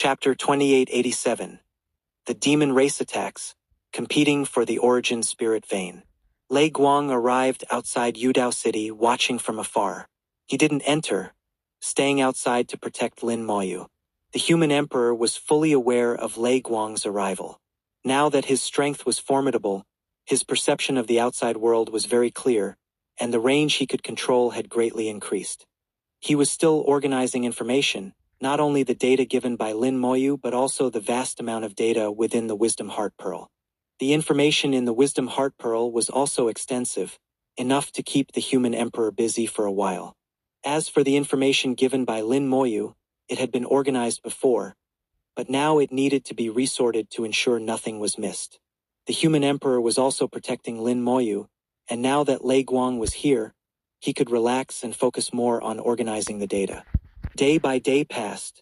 Chapter 2887. The Demon Race Attacks, Competing for the Origin Spirit Vein. Lei Guang arrived outside Yudao City watching from afar. He didn't enter, staying outside to protect Lin Moyu. The human emperor was fully aware of Lei Guang's arrival. Now that his strength was formidable, his perception of the outside world was very clear, and the range he could control had greatly increased. He was still organizing information, not only the data given by Lin Moyu but also the vast amount of data within the Wisdom Heart Pearl. The information in the Wisdom Heart Pearl was also extensive, enough to keep the human emperor busy for a while. As for the information given by Lin Moyu, it had been organized before, but now it needed to be resorted to ensure nothing was missed. The human emperor was also protecting Lin Moyu, and now that Lei Guang was here, he could relax and focus more on organizing the data. Day by day passed,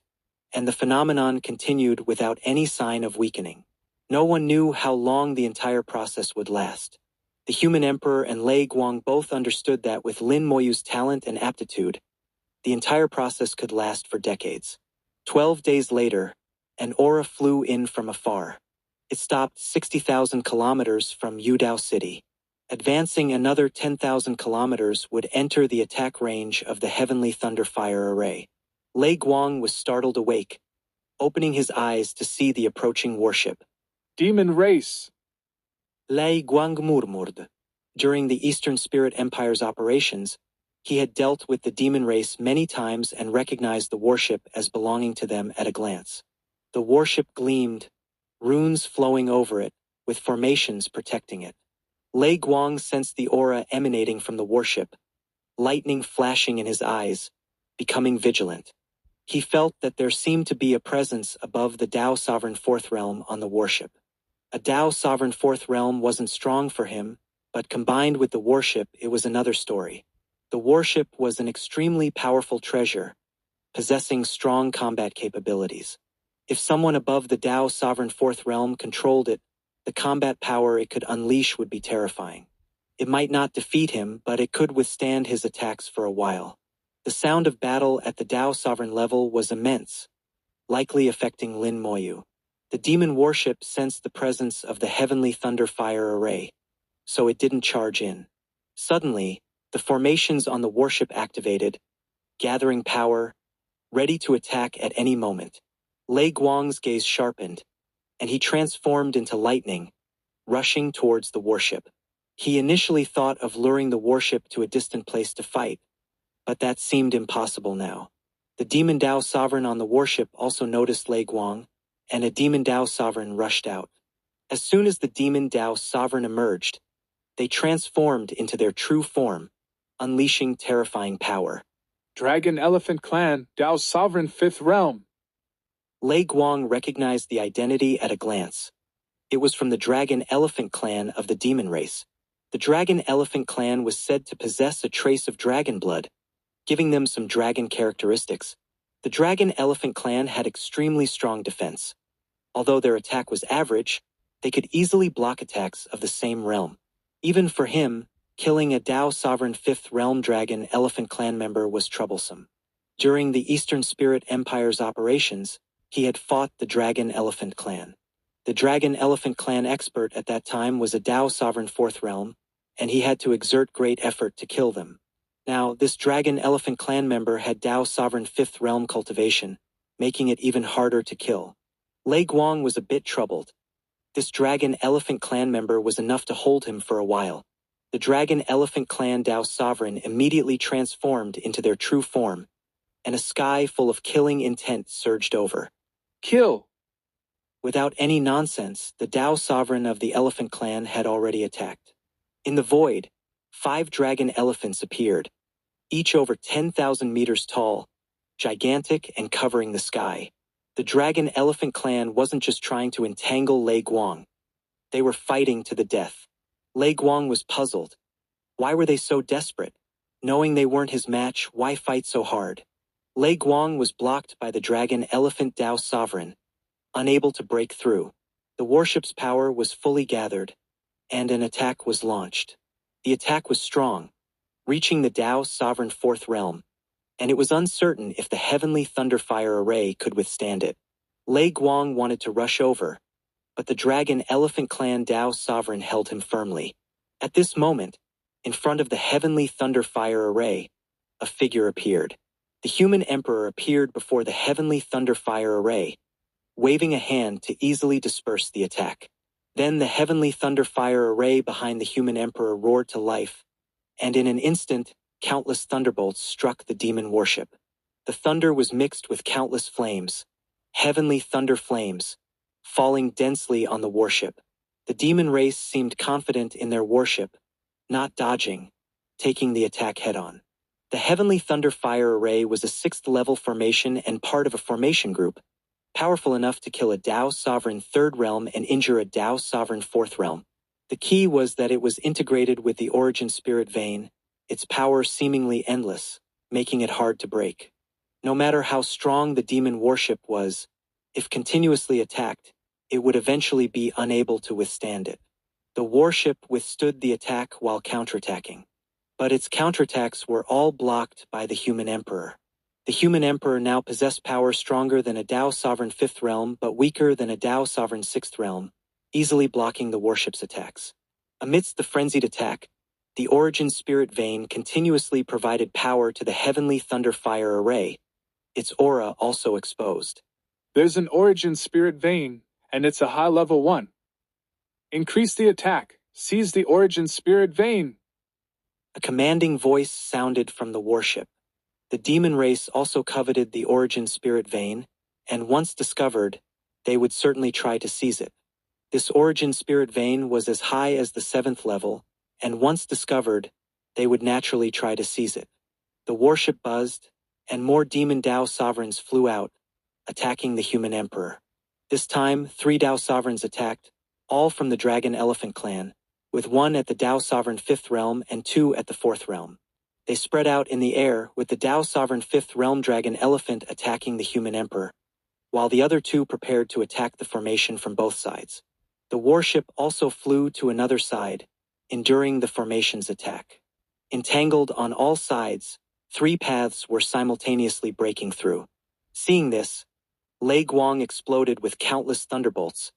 and the phenomenon continued without any sign of weakening. No one knew how long the entire process would last. The human emperor and Lei Guang both understood that with Lin Moyu's talent and aptitude, the entire process could last for decades. 12 days later, an aura flew in from afar. It stopped 60,000 kilometers from Yudao City. Advancing another 10,000 kilometers would enter the attack range of the Heavenly Thunderfire Array. Lei Guang was startled awake, opening his eyes to see the approaching warship. Demon race! Lei Guang murmured. During the Eastern Spirit Empire's operations, he had dealt with the demon race many times and recognized the warship as belonging to them at a glance. The warship gleamed, runes flowing over it, with formations protecting it. Lei Guang sensed the aura emanating from the warship, lightning flashing in his eyes, becoming vigilant. He felt that there seemed to be a presence above the Dao Sovereign Fourth Realm on the warship. A Dao Sovereign Fourth Realm wasn't strong for him, but combined with the warship, it was another story. The warship was an extremely powerful treasure, possessing strong combat capabilities. If someone above the Dao Sovereign Fourth Realm controlled it, the combat power it could unleash would be terrifying. It might not defeat him, but it could withstand his attacks for a while. The sound of battle at the Dao Sovereign level was immense, likely affecting Lin Moyu. The demon warship sensed the presence of the Heavenly Thunderfire Array, so it didn't charge in. Suddenly, the formations on the warship activated, gathering power, ready to attack at any moment. Lei Guang's gaze sharpened, and he transformed into lightning, rushing towards the warship. He initially thought of luring the warship to a distant place to fight, but that seemed impossible now. The Demon Dao Sovereign on the warship also noticed Lei Guang, and a Demon Dao Sovereign rushed out. As soon as the Demon Dao Sovereign emerged, they transformed into their true form, unleashing terrifying power. Dragon Elephant Clan, Dao Sovereign Fifth Realm. Lei Guang recognized the identity at a glance. It was from the Dragon Elephant Clan of the demon race. The Dragon Elephant Clan was said to possess a trace of dragon blood, giving them some dragon characteristics. The Dragon Elephant Clan had extremely strong defense. Although their attack was average, they could easily block attacks of the same realm. Even for him, killing a Dao Sovereign Fifth Realm Dragon Elephant Clan member was troublesome. During the Eastern Spirit Empire's operations, he had fought the Dragon Elephant Clan. The Dragon Elephant Clan expert at that time was a Dao Sovereign Fourth Realm, and he had to exert great effort to kill them. Now, this Dragon Elephant Clan member had Dao Sovereign Fifth Realm cultivation, making it even harder to kill. Lei Guang was a bit troubled. This Dragon Elephant Clan member was enough to hold him for a while. The Dragon Elephant Clan Dao Sovereign immediately transformed into their true form, and a sky full of killing intent surged over. Kill! Without any nonsense, the Dao Sovereign of the Elephant Clan had already attacked. In the void, 5 dragon elephants appeared, each over 10,000 meters tall, gigantic and covering the sky. The Dragon Elephant Clan wasn't just trying to entangle Lei Guang. They were fighting to the death. Lei Guang was puzzled. Why were they so desperate? Knowing they weren't his match, why fight so hard? Lei Guang was blocked by the Dragon Elephant Dao Sovereign, unable to break through. The warship's power was fully gathered, and an attack was launched. The attack was strong, reaching the Dao Sovereign Fourth Realm, and it was uncertain if the Heavenly Thunderfire Array could withstand it. Lei Guang wanted to rush over, but the Dragon Elephant Clan Dao sovereign held him firmly. At this moment, in front of the heavenly thunder fire array, a figure appeared. The human emperor appeared before the heavenly thunder fire array, waving a hand to easily disperse the attack. Then the heavenly thunder fire array behind the human emperor roared to life, and in an instant, countless thunderbolts struck the demon warship. The thunder was mixed with countless flames, heavenly thunder flames, falling densely on the warship. The demon race seemed confident in their warship, not dodging, taking the attack head-on. The heavenly thunder fire array was a 6th-level formation and part of a formation group, powerful enough to kill a Dao sovereign 3rd realm and injure a Dao sovereign 4th realm. The key was that it was integrated with the origin spirit vein, its power seemingly endless, making it hard to break. No matter how strong the demon warship was, if continuously attacked, it would eventually be unable to withstand it. The warship withstood the attack while counterattacking, but its counterattacks were all blocked by the human emperor. The human emperor now possessed power stronger than a Dao sovereign 5th realm but weaker than a Dao sovereign 6th realm, easily blocking the warship's attacks. Amidst the frenzied attack, the origin spirit vein continuously provided power to the heavenly thunder fire array, its aura also exposed. There's an origin spirit vein, and it's a high level 1. Increase the attack. Seize the origin spirit vein. A commanding voice sounded from the warship. The demon race also coveted the origin spirit vein, and once discovered, they would certainly try to seize it. This origin spirit vein was as high as the 7th level, and once discovered, they would naturally try to seize it. The warship buzzed, and more demon Dao sovereigns flew out, attacking the human emperor. This time, 3 Dao sovereigns attacked, all from the Dragon Elephant clan, with 1 at the Dao sovereign 5th realm and 2 at the 4th realm. They spread out in the air with the Dao sovereign 5th realm Dragon Elephant attacking the human emperor, while the other 2 prepared to attack the formation from both sides. The warship also flew to another side, enduring the formation's attack. Entangled on all sides, 3 paths were simultaneously breaking through. Seeing this, Lei Guang exploded with countless thunderbolts,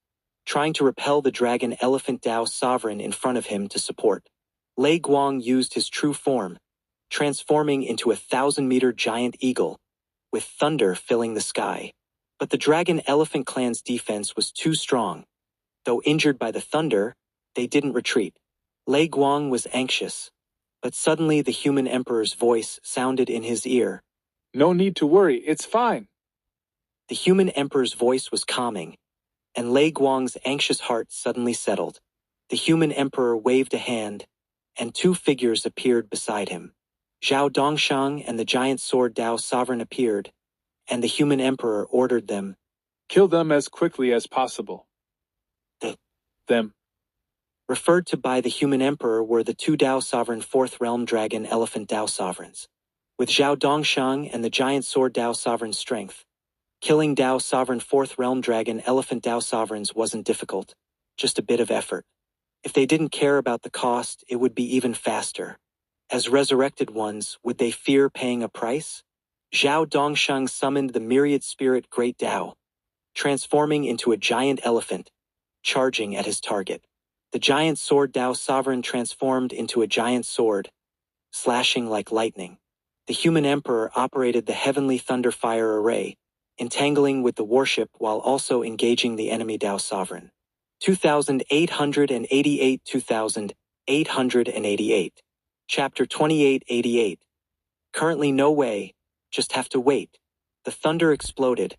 trying to repel the Dragon Elephant Dao sovereign in front of him to support. Lei Guang used his true form, transforming into a 1,000-meter giant eagle, with thunder filling the sky. But the Dragon Elephant clan's defense was too strong. Though injured by the thunder, they didn't retreat. Lei Guang was anxious, but suddenly the human emperor's voice sounded in his ear. No need to worry, it's fine. The human emperor's voice was calming, and Lei Guang's anxious heart suddenly settled. The human emperor waved a hand, and 2 figures appeared beside him. Zhao Dongshang and the giant sword Dao sovereign appeared, and the human emperor ordered them. Kill them as quickly as possible. Them. Referred to by the human emperor were the 2 Dao sovereign 4th realm Dragon Elephant Dao sovereigns. With Zhao Dongshang and the giant sword Dao sovereign's strength, killing Dao sovereign 4th realm Dragon Elephant Dao sovereigns wasn't difficult, just a bit of effort. If they didn't care about the cost, it would be even faster. As resurrected ones, would they fear paying a price? Zhao Dongshang summoned the myriad spirit Great Dao, transforming into a giant elephant, charging at his target. The giant sword Dao sovereign transformed into a giant sword, slashing like lightning. The human emperor operated the heavenly thunder fire array, entangling with the warship while also engaging the enemy Dao sovereign. 2888 2888. Chapter 2888. Currently no way, just have to wait. The thunder exploded,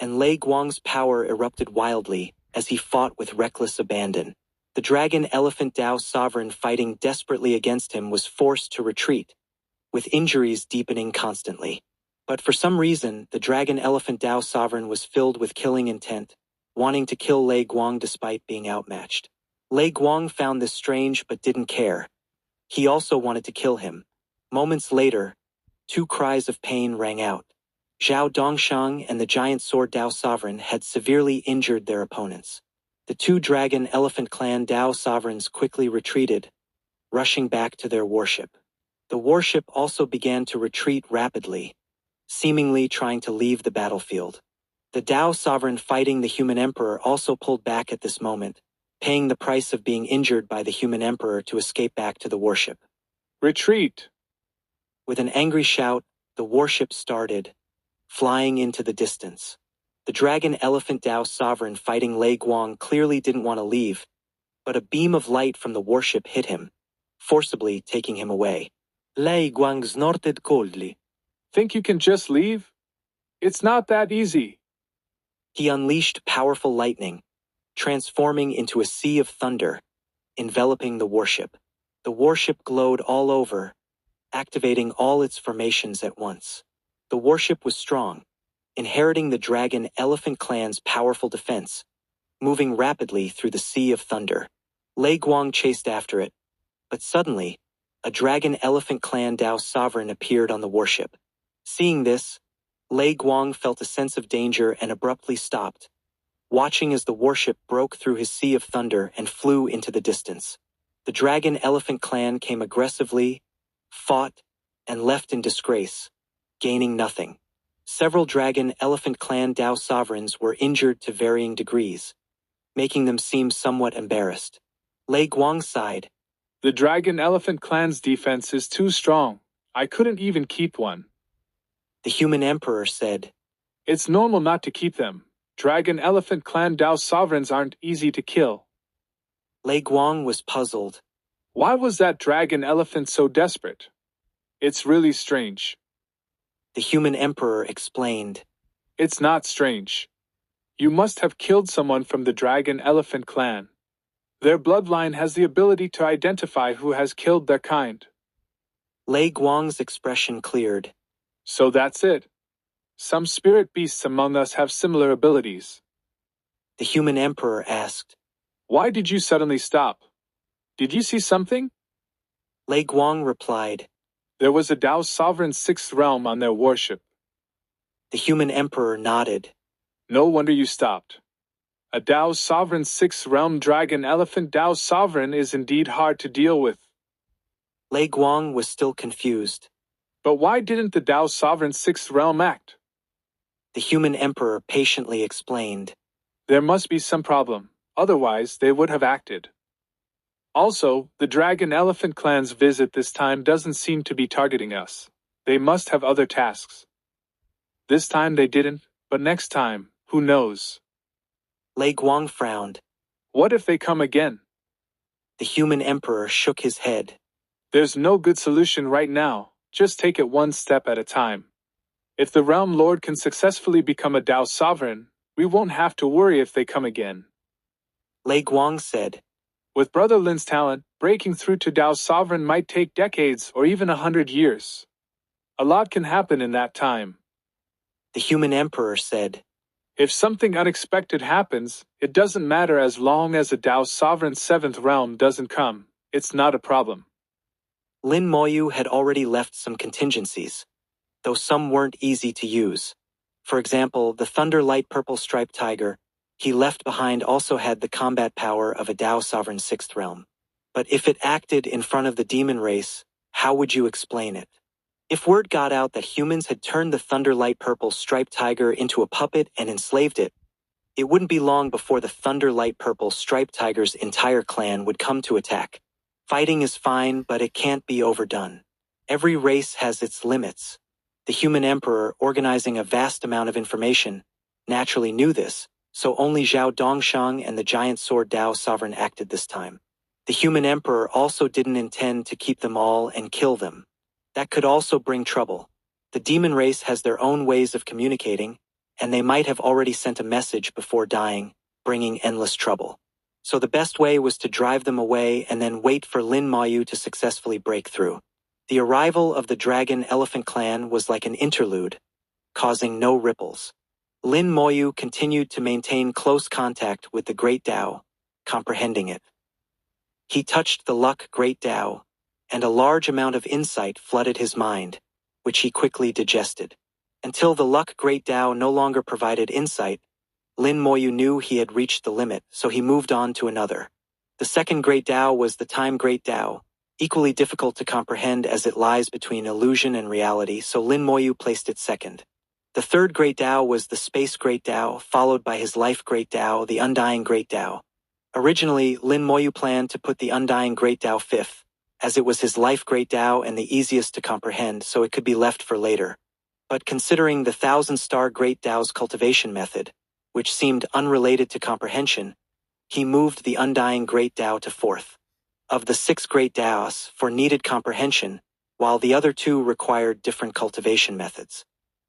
and Lei Guang's power erupted wildly as he fought with reckless abandon. The Dragon Elephant Dao sovereign fighting desperately against him was forced to retreat, with injuries deepening constantly. But for some reason, the Dragon Elephant Dao sovereign was filled with killing intent, wanting to kill Lei Guang despite being outmatched. Lei Guang found this strange but didn't care. He also wanted to kill him. Moments later, 2 cries of pain rang out. Zhao Dongshang and the giant sword Dao sovereign had severely injured their opponents. The 2 Dragon Elephant clan Dao sovereigns quickly retreated, rushing back to their warship. The warship also began to retreat rapidly, seemingly trying to leave the battlefield. The The Tao sovereign fighting the human emperor also pulled back at this moment, paying the price of being injured by the human emperor to escape back to the warship. Retreat! With an angry shout, the warship started, flying into the distance. The dragon elephant Tao sovereign fighting Lei Guang clearly didn't want to leave, but a beam of light from the warship hit him, forcibly taking him away. Lei Guang snorted coldly. Think you can just leave? It's not that easy. He unleashed powerful lightning, transforming into a sea of thunder, enveloping the warship. The warship glowed all over, activating all its formations at once. The warship was strong, inheriting the dragon elephant clan's powerful defense, moving rapidly through the sea of thunder. Lei Guang chased after it, but suddenly, a dragon elephant clan Tao sovereign appeared on the warship. Seeing this, Lei Guang felt a sense of danger and abruptly stopped, watching as the warship broke through his sea of thunder and flew into the distance. The dragon elephant clan came aggressively, fought, and left in disgrace, gaining nothing. Several dragon elephant clan Tao sovereigns were injured to varying degrees, making them seem somewhat embarrassed. Lei Guang sighed. The dragon elephant clan's defense is too strong. I couldn't even keep one. The human emperor said, It's normal not to keep them. Dragon elephant clan Tao sovereigns aren't easy to kill. Lei Guang was puzzled. Why was that dragon elephant so desperate? It's really strange. The human emperor explained. It's not strange. You must have killed someone from the dragon elephant clan. Their bloodline has the ability to identify who has killed their kind. Lei Guang's expression cleared. So that's it. Some spirit beasts among us have similar abilities. The human emperor asked. Why did you suddenly stop? Did you see something? Lei Guang replied. There was a Tao sovereign sixth realm on their warship. The human emperor nodded. No wonder you stopped. A Tao sovereign sixth realm dragon elephant Tao sovereign is indeed hard to deal with. Lei Guang was still confused. But why didn't the Tao sovereign sixth realm act? The human emperor patiently explained. There must be some problem, otherwise they would have acted. Also, the dragon elephant clan's visit this time doesn't seem to be targeting us. They must have other tasks. This time they didn't, but next time, who knows? Lei Guang frowned. What if they come again? The human emperor shook his head. There's no good solution right now, just take it one step at a time. If the realm lord can successfully become a Tao sovereign, we won't have to worry if they come again. Lei Guang said. With Brother Lin's talent, breaking through to Tao sovereign might take decades or even 100 years. A lot can happen in that time. The human emperor said. If something unexpected happens, it doesn't matter as long as a Tao sovereign seventh realm doesn't come. It's not a problem. Lin Moyu had already left some contingencies, though some weren't easy to use. For example, the Thunder Light Purple Striped Tiger he left behind also had the combat power of a Tao sovereign sixth realm. But if it acted in front of the demon race, how would you explain it? If word got out that humans had turned the Thunder Light Purple Striped Tiger into a puppet and enslaved it, it wouldn't be long before the Thunder Light Purple Striped Tiger's entire clan would come to attack. Fighting is fine, but it can't be overdone. Every race has its limits. The human emperor, organizing a vast amount of information, naturally knew this, so only Zhao Dongshang and the giant sword Tao sovereign acted this time. The human emperor also didn't intend to keep them all and kill them. That could also bring trouble. The demon race has their own ways of communicating, and they might have already sent a message before dying, bringing endless trouble. So the best way was to drive them away and then wait for Lin Moyu to successfully break through. The arrival of the Dragon Elephant clan was like an interlude, causing no ripples. Lin Moyu continued to maintain close contact with the Great Tao, comprehending it. He touched the Luck Great Tao, and a large amount of insight flooded his mind, which he quickly digested. Until the Luck Great Tao no longer provided insight, Lin Moyu knew he had reached the limit, so he moved on to another. The second Great Tao was the Time Great Tao, equally difficult to comprehend as it lies between illusion and reality, so Lin Moyu placed it second. The third Great Tao was the Space Great Tao, followed by his Life Great Tao, the Undying Great Tao. Originally, Lin Moyu planned to put the Undying Great Tao fifth, as it was his Life Great Tao and the easiest to comprehend, so it could be left for later. But considering the Thousand-Star Great Tao's cultivation method, which seemed unrelated to comprehension, he moved the Undying Great Tao to fourth. Of the 6 Great Taos, for needed comprehension, while the other 2 required different cultivation methods.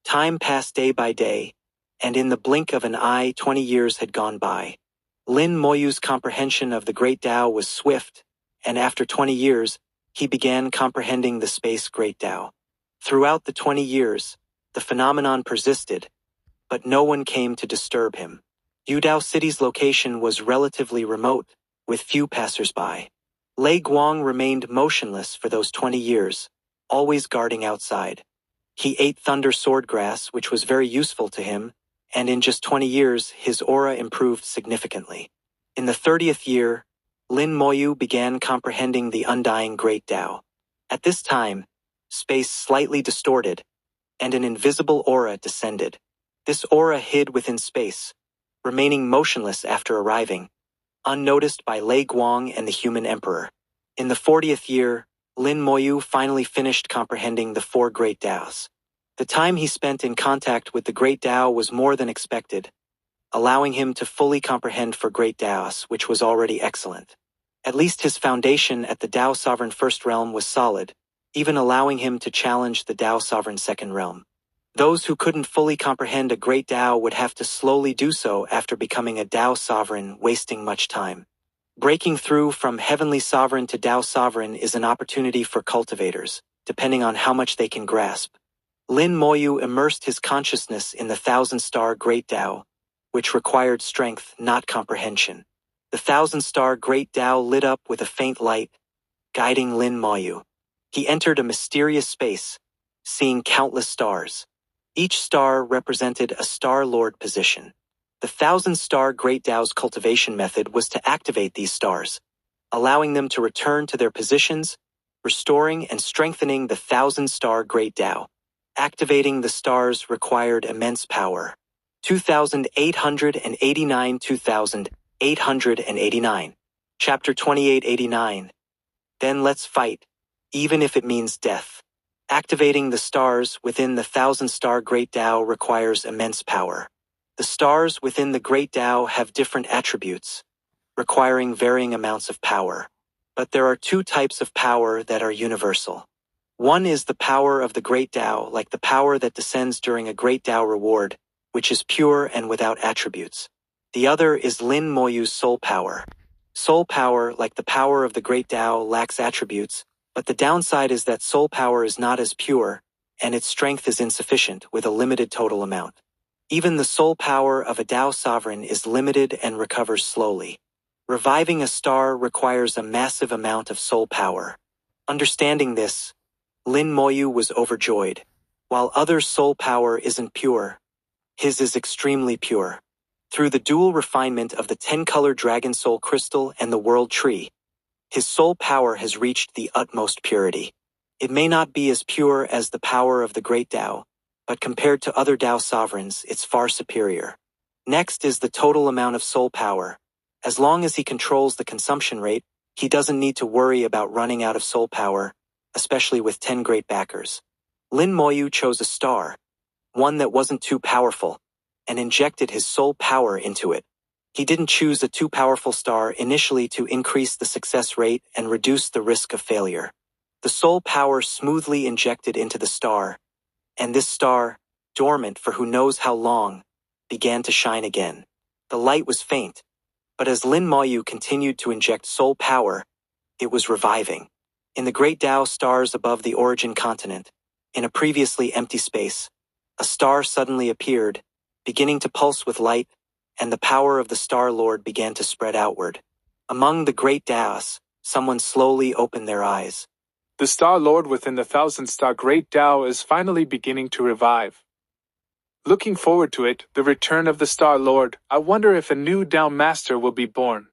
Time passed day by day, and in the blink of an eye 20 years had gone by. Lin Moyu's comprehension of the Great Tao was swift, and after 20 years, he began comprehending the Space Great Tao. Throughout the 20 years, the phenomenon persisted, but no one came to disturb him. Yudao City's location was relatively remote, with few passers-by. Lei Guang remained motionless for those 20 years, always guarding outside. He ate thunder swordgrass, which was very useful to him, and in just 20 years his aura improved significantly. In the 30th year, Lin Moyu began comprehending the Undying Great Tao. At this time, space slightly distorted, and an invisible aura descended. This aura hid within space, remaining motionless after arriving, unnoticed by Lei Guang and the human emperor. In the 40th year, Lin Moyu finally finished comprehending the 4 Great Taos. The time he spent in contact with the Great Tao was more than expected, allowing him to fully comprehend 4 Great Taos, which was already excellent. At least his foundation at the Tao Sovereign First Realm was solid, even allowing him to challenge the Tao Sovereign Second Realm. Those who couldn't fully comprehend a Great Tao would have to slowly do so after becoming a Tao Sovereign, wasting much time. Breaking through from Heavenly Sovereign to Tao Sovereign is an opportunity for cultivators, depending on how much they can grasp. Lin Moyu immersed his consciousness in the Thousand-Star Great Tao, which required strength, not comprehension. The Thousand-Star Great Tao lit up with a faint light, guiding Lin Moyu. He entered a mysterious space, seeing countless stars. Each star represented a Star Lord position. The Thousand-Star Great Tao's cultivation method was to activate these stars, allowing them to return to their positions, restoring and strengthening the Thousand-Star Great Tao. Activating the stars required immense power. 2889. Chapter 2889. Then let's fight, even if it means death. Activating the stars within the Thousand-Star Great Tao requires immense power. The stars within the Great Tao have different attributes, requiring varying amounts of power. But there are 2 types of power that are universal. One is the power of the Great Tao, like the power that descends during a Great Tao reward, which is pure and without attributes. The other is Lin Moyu's soul power. Soul power, like the power of the Great Tao, lacks attributes, but the downside is that soul power is not as pure, and its strength is insufficient with a limited total amount. Even the soul power of a Tao Sovereign is limited and recovers slowly. Reviving a star requires a massive amount of soul power. Understanding this, Lin Moyu was overjoyed. While others' soul power isn't pure, his is extremely pure. Through the dual refinement of the 10-color Dragon Soul Crystal and the World Tree, his soul power has reached the utmost purity. It may not be as pure as the power of the Great Tao, but compared to other Tao Sovereigns, it's far superior. Next is the total amount of soul power. As long as he controls the consumption rate, he doesn't need to worry about running out of soul power, especially with 10 great backers. Lin Moyu chose a star, one that wasn't too powerful, and injected his soul power into it. He didn't choose a too powerful star initially to increase the success rate and reduce the risk of failure. The soul power smoothly injected into the star, and this star, dormant for who knows how long, began to shine again. The light was faint, but as Lin Moyu continued to inject soul power, it was reviving. In the great Tao stars above the origin continent, in a previously empty space, a star suddenly appeared, beginning to pulse with light, and the power of the Star Lord began to spread outward. Among the great Taos, someone slowly opened their eyes. The Star Lord within the Thousand-Star Great Tao is finally beginning to revive. Looking forward to it, the return of the Star Lord, I wonder if a new Tao Master will be born.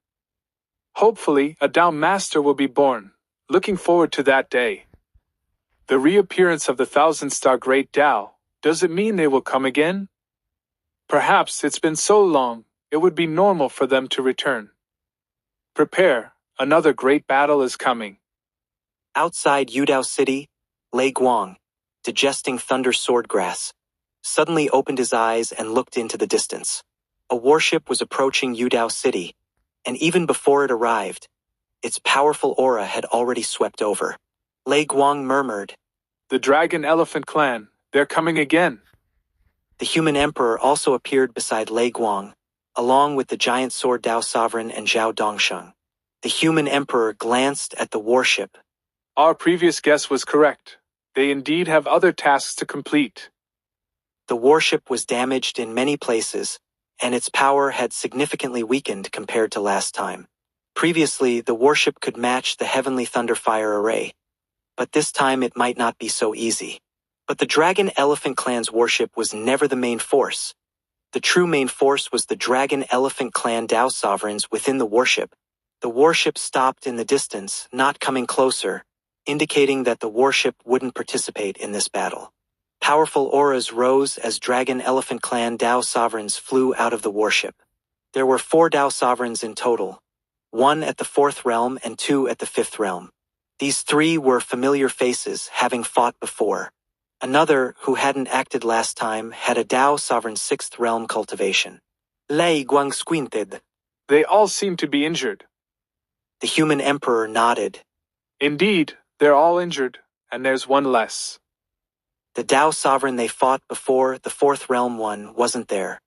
Hopefully, a Tao Master will be born. Looking forward to that day. The reappearance of the Thousand-Star Great Tao Does it mean they will come again? Perhaps it's been so long, it would be normal for them to return. Prepare, another great battle is coming. Outside Yudao City, Lei Guang, digesting thunder swordgrass, suddenly opened his eyes and looked into the distance. A warship was approaching Yudao City, and even before it arrived, its powerful aura had already swept over. Lei Guang murmured, The Dragon Elephant Clan, they're coming again. The human emperor also appeared beside Lei Guang, along with the giant sword Dao Sovereign and Zhao Dongsheng. The human emperor glanced at the warship. Our previous guess was correct. They indeed have other tasks to complete. The warship was damaged in many places, and its power had significantly weakened compared to last time. Previously, the warship could match the Heavenly Thunderfire array, but this time it might not be so easy. But the Dragon Elephant Clan's warship was never the main force. The true main force was the Dragon Elephant Clan Dao Sovereigns within the warship. The warship stopped in the distance, not coming closer, indicating that the warship wouldn't participate in this battle. Powerful auras rose as Dragon Elephant Clan Dao Sovereigns flew out of the warship. There were 4 Dao Sovereigns in total, 1 at the 4th realm and 2 at the 5th realm. These 3 were familiar faces, having fought before. Another, who hadn't acted last time, had a Dao Sovereign 6th realm cultivation. Lei Guang squinted. They all seem to be injured. The human emperor nodded. Indeed, they're all injured, and there's one less. The Dao Sovereign they fought before, the 4th realm one, wasn't there.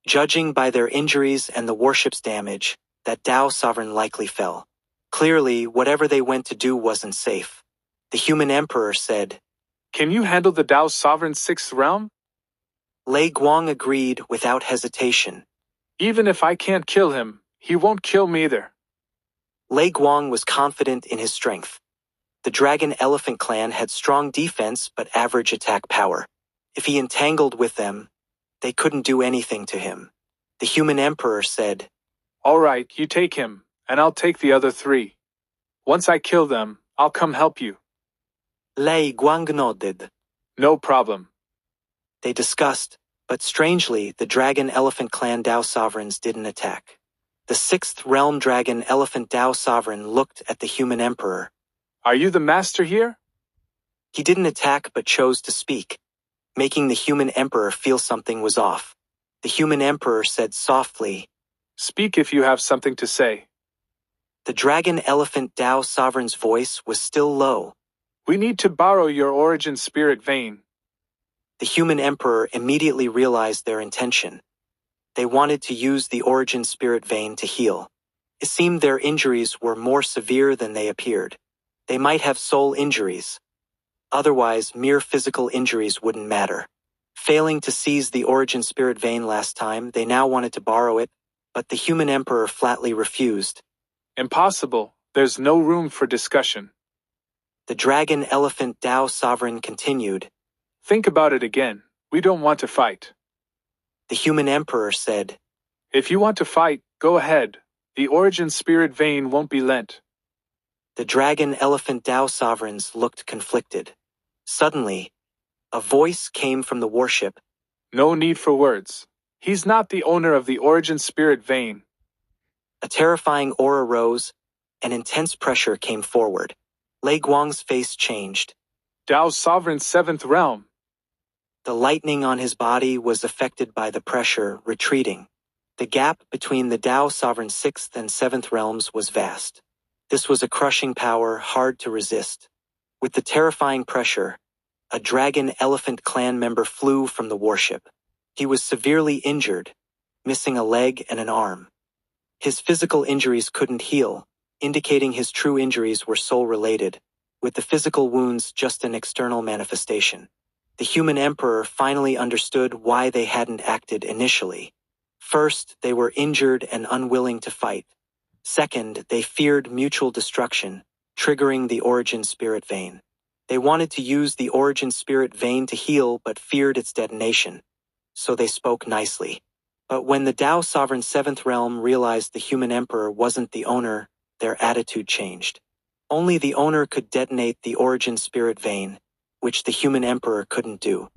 Judging by their injuries and the warship's damage, that Dao Sovereign likely fell. Clearly, whatever they went to do wasn't safe. The human emperor said, Can you handle the Dao Sovereign 6th realm? Lei Guang agreed without hesitation. Even if I can't kill him, he won't kill me either. Lei Guang was confident in his strength. The Dragon Elephant Clan had strong defense but average attack power. If he entangled with them, they couldn't do anything to him. The human emperor said, All right, you take him, and I'll take the other 3. Once I kill them, I'll come help you. Lei Guang nodded. No problem. They discussed, but strangely, the Dragon Elephant Clan Dao Sovereigns didn't attack. The 6th realm Dragon Elephant Dao Sovereign looked at the human emperor. Are you the master here? He didn't attack but chose to speak, making the human emperor feel something was off. The human emperor said softly, Speak if you have something to say. The Dragon Elephant Dao Sovereign's voice was still low. We need to borrow your origin spirit vein. The human emperor immediately realized their intention. They wanted to use the origin spirit vein to heal. It seemed their injuries were more severe than they appeared. They might have soul injuries. Otherwise, mere physical injuries wouldn't matter. Failing to seize the origin spirit vein last time, they now wanted to borrow it, but the human emperor flatly refused. Impossible. There's no room for discussion. The Dragon Elephant Dao Sovereign continued. Think about it again. We don't want to fight. The human emperor said, If you want to fight, go ahead. The origin spirit vein won't be lent. The Dragon Elephant Dao Sovereigns looked conflicted. Suddenly, a voice came from the warship. No need for words. He's not the owner of the origin spirit vein. A terrifying aura rose, and intense pressure came forward. Lei Guang's face changed. Dao Sovereign 7th realm. The lightning on his body was affected by the pressure, retreating. The gap between the Dao Sovereign 6th and 7th realms was vast. This was a crushing power hard to resist. With the terrifying pressure, a Dragon Elephant Clan member flew from the warship. He was severely injured, missing a leg and an arm. His physical injuries couldn't heal, indicating his true injuries were soul-related, with the physical wounds just an external manifestation. The human emperor finally understood why they hadn't acted initially. First, they were injured and unwilling to fight. Second, they feared mutual destruction, triggering the origin spirit vein. They wanted to use the origin spirit vein to heal but feared its detonation, so they spoke nicely. But when the Dao Sovereign 7th realm realized the human emperor wasn't the owner, their attitude changed. Only the owner could detonate the origin spirit vein, which the human emperor couldn't do.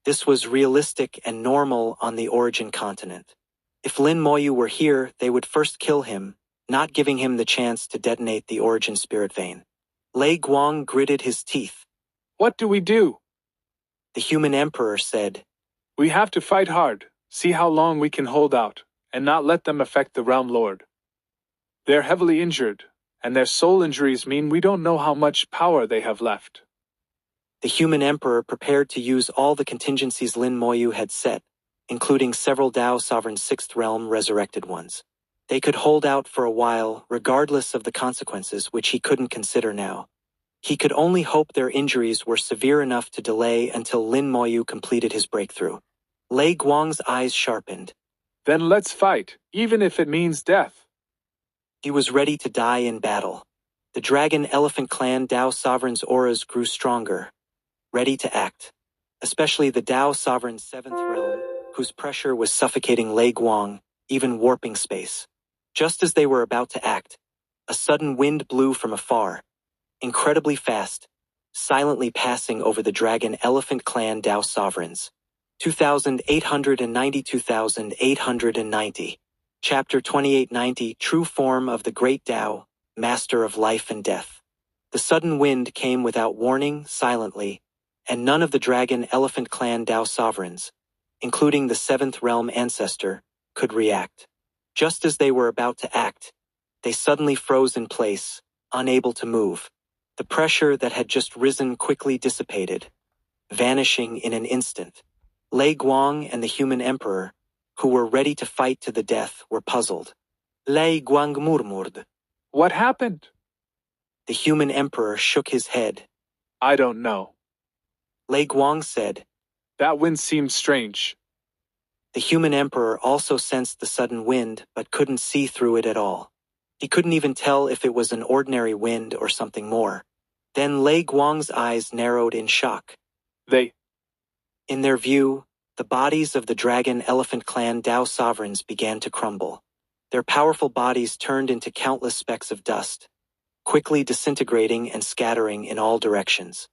This was realistic and normal on the origin continent. If Lin Moyu were here, they would first kill him, not giving him the chance to detonate the origin spirit vein. Lei Guang gritted his teeth. What do we do? The human emperor said, We have to fight hard, see how long we can hold out, and not let them affect the Realm Lord. They're heavily injured, and their soul injuries mean we don't know how much power they have left. The human emperor prepared to use all the contingencies Lin Moyu had set, including several Dao Sovereign Sixth Realm resurrected ones. They could hold out for a while, regardless of the consequences, which he couldn't consider now. He could only hope their injuries were severe enough to delay until Lin Moyu completed his breakthrough. Lei Guang's eyes sharpened. Then let's fight, even if it means death. He was ready to die in battle. The Dragon Elephant Clan Dao Sovereign's auras grew stronger, ready to act, especially the Dao Sovereign's Seventh Realm, whose pressure was suffocating Lei Guang, even warping space. Just as they were about to act, a sudden wind blew from afar, incredibly fast, silently passing over the Dragon Elephant Clan Dao Sovereigns. 2890. Chapter 2890, True Form of the Great Tao, Master of Life and Death. The sudden wind came without warning, silently, and none of the Dragon Elephant Clan Dao Sovereigns, including the Seventh Realm Ancestor, could react. Just as they were about to act, they suddenly froze in place, unable to move. The pressure that had just risen quickly dissipated, vanishing in an instant. Lei Guang and the human emperor, who were ready to fight to the death, were puzzled. Lei Guang murmured. What happened? The human emperor shook his head. I don't know. Lei Guang said. That wind seemed strange. The human emperor also sensed the sudden wind, but couldn't see through it at all. He couldn't even tell if it was an ordinary wind or something more. Then Lei Guang's eyes narrowed in shock. In their view, the bodies of the Dragon Elephant Clan Dao Sovereigns began to crumble. Their powerful bodies turned into countless specks of dust, quickly disintegrating and scattering in all directions.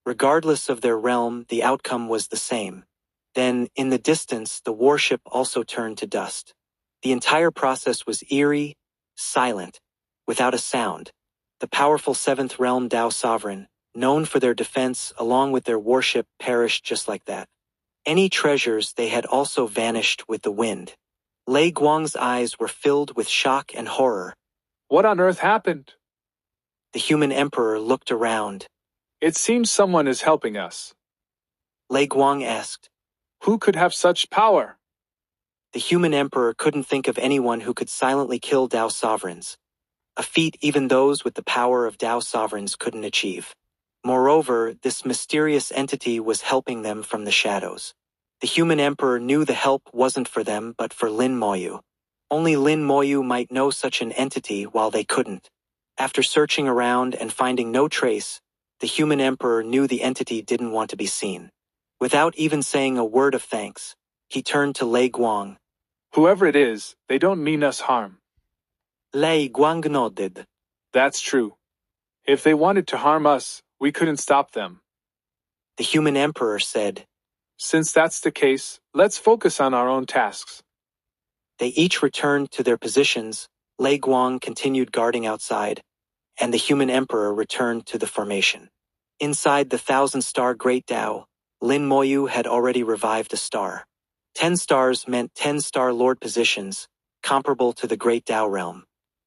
Regardless of their realm, the outcome was the same. Then, in the distance, the warship also turned to dust. The entire process was eerie, silent, without a sound. The powerful Seventh Realm Dao Sovereign, known for their defense along with their warship, perished just like that. Any treasures they had also vanished with the wind. Lei Guang's eyes were filled with shock and horror. What on earth happened? The human emperor looked around. It seems someone is helping us. Lei Guang asked. Who could have such power? The human emperor couldn't think of anyone who could silently kill Dao Sovereigns, a feat even those with the power of Dao Sovereigns couldn't achieve. Moreover, this mysterious entity was helping them from the shadows. The human emperor knew the help wasn't for them but for Lin Moyu. Only Lin Moyu might know such an entity while they couldn't. After searching around and finding no trace, the human emperor knew the entity didn't want to be seen. Without even saying a word of thanks, he turned to Lei Guang. Whoever it is, they don't mean us harm. Lei Guang nodded. That's true. If they wanted to harm us, we couldn't stop them. The human emperor said. Since that's the case, let's focus on our own tasks. They each returned to their positions. Lei Guang continued guarding outside, and the human emperor returned to the formation. Inside the 1,000-star Great Tao, Lin Moyu had already revived a star. 10 stars meant 10-star Lord positions, comparable to the Great Tao realm.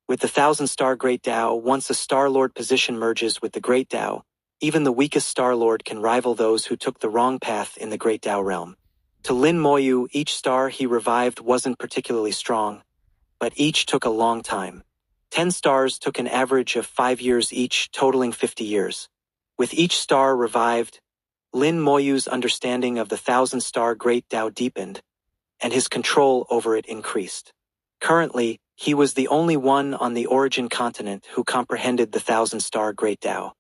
With the 1,000-star Great Tao, once a Star Lord position merges with the Great Tao, even the weakest Star Lord can rival those who took the wrong path in the Great Tao realm. To Lin Moyu, each star he revived wasn't particularly strong, but each took a long time. 10 stars took an average of 5 years each, totaling 50 years. With each star revived, Lin Moyu's understanding of the 1,000-star Great Tao deepened, and his control over it increased. Currently, he was the only one on the origin continent who comprehended the 1,000-star Great Tao.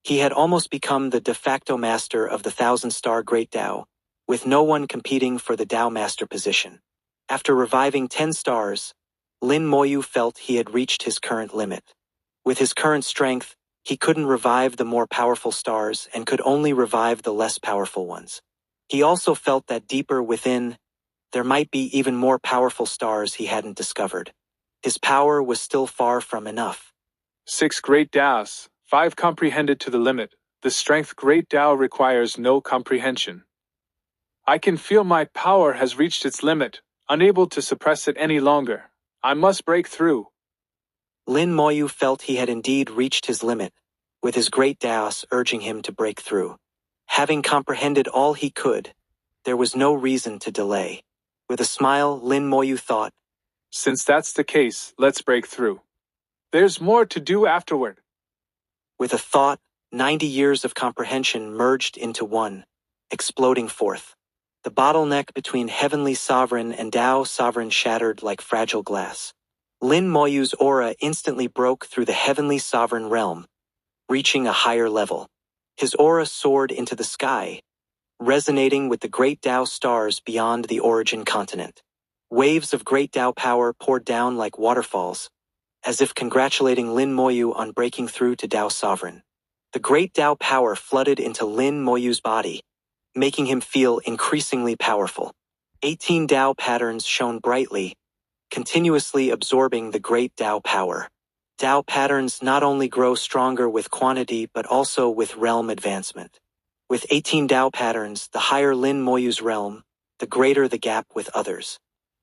He had almost become the de facto master of the 1,000-star Great Tao, with no one competing for the Tao master position. After reviving 10 stars, Lin Moyu felt he had reached his current limit. With his current strength, he couldn't revive the more powerful stars and could only revive the less powerful ones. He also felt that deeper within, there might be even more powerful stars he hadn't discovered. His power was still far from enough. 6 Great Taos, 5 comprehended to the limit. The strength Great Tao requires no comprehension. I can feel my power has reached its limit, unable to suppress it any longer. I must break through. Lin Moyu felt he had indeed reached his limit, with his great Daos urging him to break through. Having comprehended all he could, there was no reason to delay. With a smile, Lin Moyu thought, Since that's the case, let's break through. There's more to do afterward. With a thought, 90 years of comprehension merged into one, exploding forth. The bottleneck between Heavenly Sovereign and Tao Sovereign shattered like fragile glass. Lin Moyu's aura instantly broke through the Heavenly Sovereign realm, reaching a higher level. His aura soared into the sky, resonating with the great Tao stars beyond the origin continent. Waves of great Tao power poured down like waterfalls, as if congratulating Lin Moyu on breaking through to Tao Sovereign. The great Tao power flooded into Lin Moyu's body, making him feel increasingly powerful. 18 Tao patterns shone brightly, continuously absorbing the great Tao power. Tao patterns not only grow stronger with quantity but also with realm advancement. With 18 Tao patterns, the higher Lin Moyu's realm, the greater the gap with others.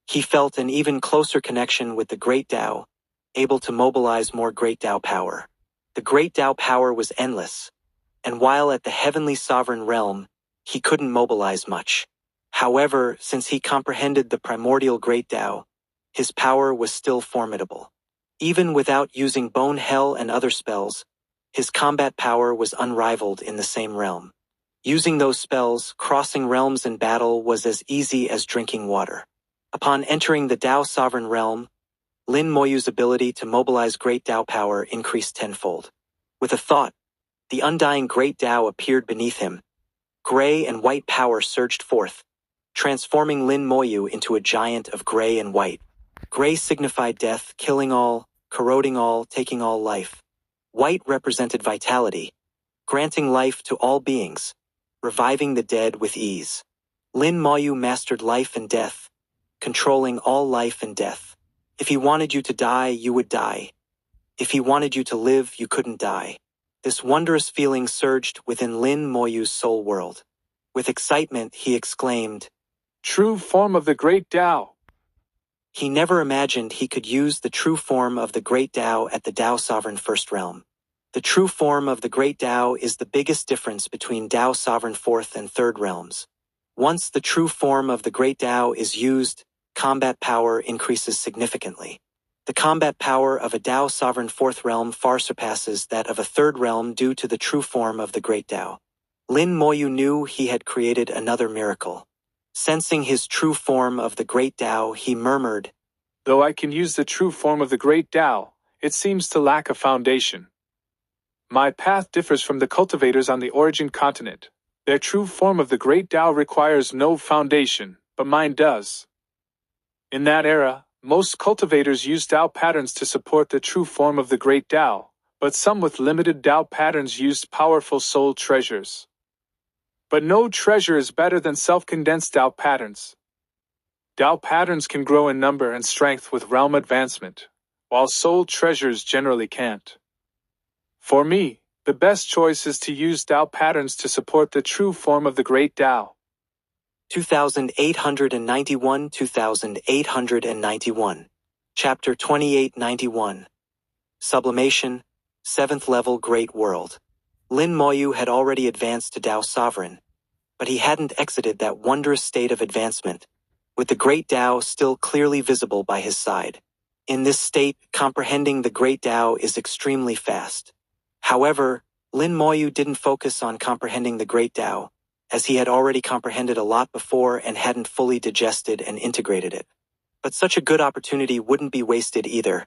He felt an even closer connection with the great Tao, able to mobilize more great Tao power. The great Tao power was endless, and while at the Heavenly Sovereign realm, he couldn't mobilize much. However, since he comprehended the primordial great Tao, his power was still formidable. Even without using Bone Hell and other spells, his combat power was unrivaled in the same realm. Using those spells, crossing realms in battle was as easy as drinking water. Upon entering the Tao Sovereign realm, Lin Moyu's ability to mobilize great Tao power increased tenfold. With a thought, the undying great Tao appeared beneath him. Gray and white power surged forth, transforming Lin Moyu into a giant of gray and white. Gray signified death, killing all, corroding all, taking all life. White represented vitality, granting life to all beings, reviving the dead with ease. Lin Moyu mastered life and death, controlling all life and death. If he wanted you to die, you would die. If he wanted you to live, you couldn't die. This wondrous feeling surged within Lin Moyu's soul world. With excitement, he exclaimed, True form of the great Tao. He never imagined he could use the true form of the great Tao at the Tao Sovereign First Realm. The true form of the great Tao is the biggest difference between Tao Sovereign Fourth and Third Realms. Once the true form of the great Tao is used, combat power increases significantly. The combat power of a Tao Sovereign Fourth Realm far surpasses that of a Third Realm due to the true form of the great Tao. Lin Moyu knew he had created another miracle. Sensing his true form of the great Tao, he murmured, Though I can use the true form of the great Tao, it seems to lack a foundation. My path differs from the cultivators on the origin continent. Their true form of the great Tao requires no foundation, but mine does. In that era, most cultivators used Tao patterns to support the true form of the great Tao, but some with limited Tao patterns used powerful soul treasures. But no treasure is better than self-condensed Tao patterns. Tao patterns can grow in number and strength with realm advancement, while soul treasures generally can't. For me, the best choice is to use Tao patterns to support the true form of the great Tao. 2891-2891. Chapter 2891. Sublimation, 7th Level Great World. Lin Moyu had already advanced to Tao Sovereign, but he hadn't exited that wondrous state of advancement, with the great Tao still clearly visible by his side. In this state, comprehending the great Tao is extremely fast. However, Lin Moyu didn't focus on comprehending the great Tao, as he had already comprehended a lot before and hadn't fully digested and integrated it. But such a good opportunity wouldn't be wasted either.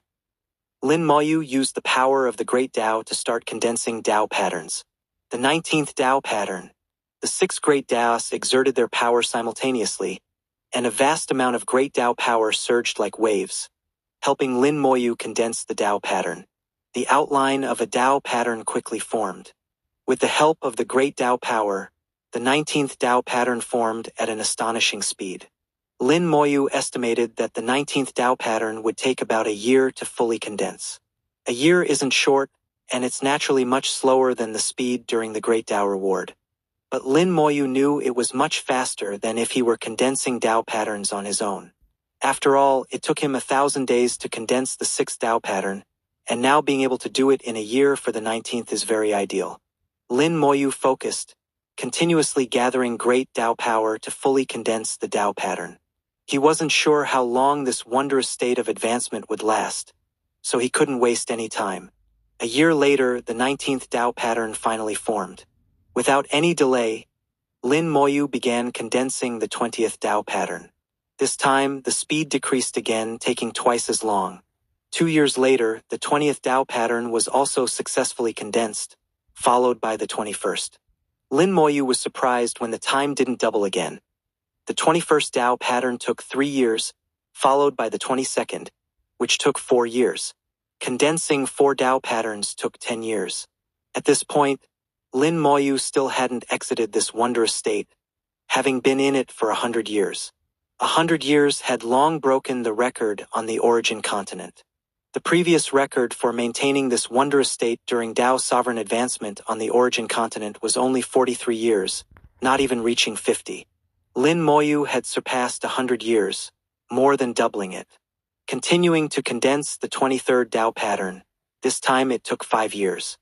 Lin Moyu used the power of the great Tao to start condensing Tao patterns. The 19th Tao pattern. The 6 great Taos exerted their power simultaneously, and a vast amount of great Tao power surged like waves, helping Lin Moyu condense the Tao pattern. The outline of a Tao pattern quickly formed. With the help of the great Tao power, the 19th Tao pattern formed at an astonishing speed. Lin Moyu estimated that the 19th Tao pattern would take about a year to fully condense. A year isn't short, and it's naturally much slower than the speed during the Great Tao Reward. But Lin Moyu knew it was much faster than if he were condensing Tao patterns on his own. After all, it took him 1,000 days to condense the 6th Tao pattern, and now being able to do it in a year for the 19th is very ideal. Lin Moyu focused, continuously gathering great Tao power to fully condense the Tao pattern. He wasn't sure how long this wondrous state of advancement would last, so he couldn't waste any time. A year later, the 19th Tao pattern finally formed. Without any delay, Lin Moyu began condensing the 20th Tao pattern. This time, the speed decreased again, taking twice as long. 2 years later, the 20th Tao pattern was also successfully condensed, followed by the 21st. Lin Moyu was surprised when the time didn't double again. The 21st Tao pattern took 3 years, followed by the 22nd, which took 4 years. Condensing 4 Tao patterns took 10 years. At this point, Lin Moyu still hadn't exited this wondrous state, having been in it for 100 years. 100 years had long broken the record on the origin continent. The previous record for maintaining this wondrous state during Tao sovereign advancement on the origin continent was only 43 years, not even reaching 50. Lin Moyu had surpassed 100 years, more than doubling it. Continuing to condense the 23rd Tao pattern, this time it took 5 years.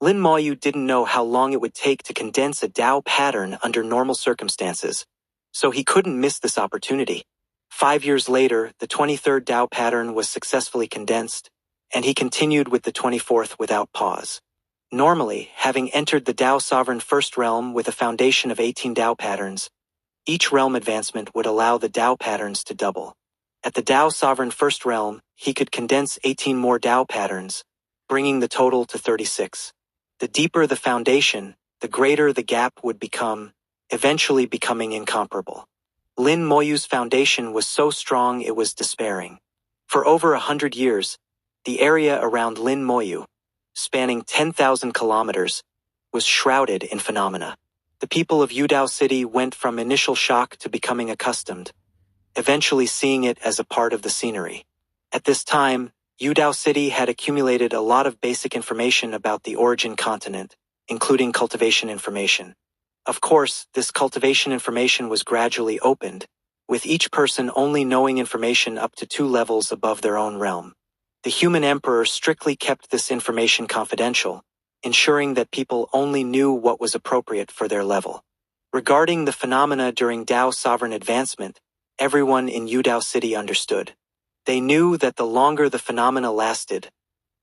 Lin Moyu didn't know how long it would take to condense a Tao pattern under normal circumstances, so he couldn't miss this opportunity. 5 years later, the 23rd Tao pattern was successfully condensed, and he continued with the 24th without pause. Normally, having entered the Tao Sovereign First Realm with a foundation of 18 Tao patterns, each realm advancement would allow the Tao patterns to double. At the Tao Sovereign First Realm, he could condense 18 more Tao patterns, bringing the total to 36. The deeper the foundation, the greater the gap would become, eventually becoming incomparable. Lin Moyu's foundation was so strong it was despairing. For over 100 years, the area around Lin Moyu, spanning 10,000 kilometers, was shrouded in phenomena. The people of Yudao City went from initial shock to becoming accustomed, eventually seeing it as a part of the scenery. At this time, Yudao City had accumulated a lot of basic information about the origin continent, including cultivation information. Of course, this cultivation information was gradually opened, with each person only knowing information up to 2 levels above their own realm. The human emperor strictly kept this information confidential, ensuring that people only knew what was appropriate for their level. Regarding the phenomena during Tao sovereign advancement, everyone in Yudao City understood. They knew that the longer the phenomena lasted,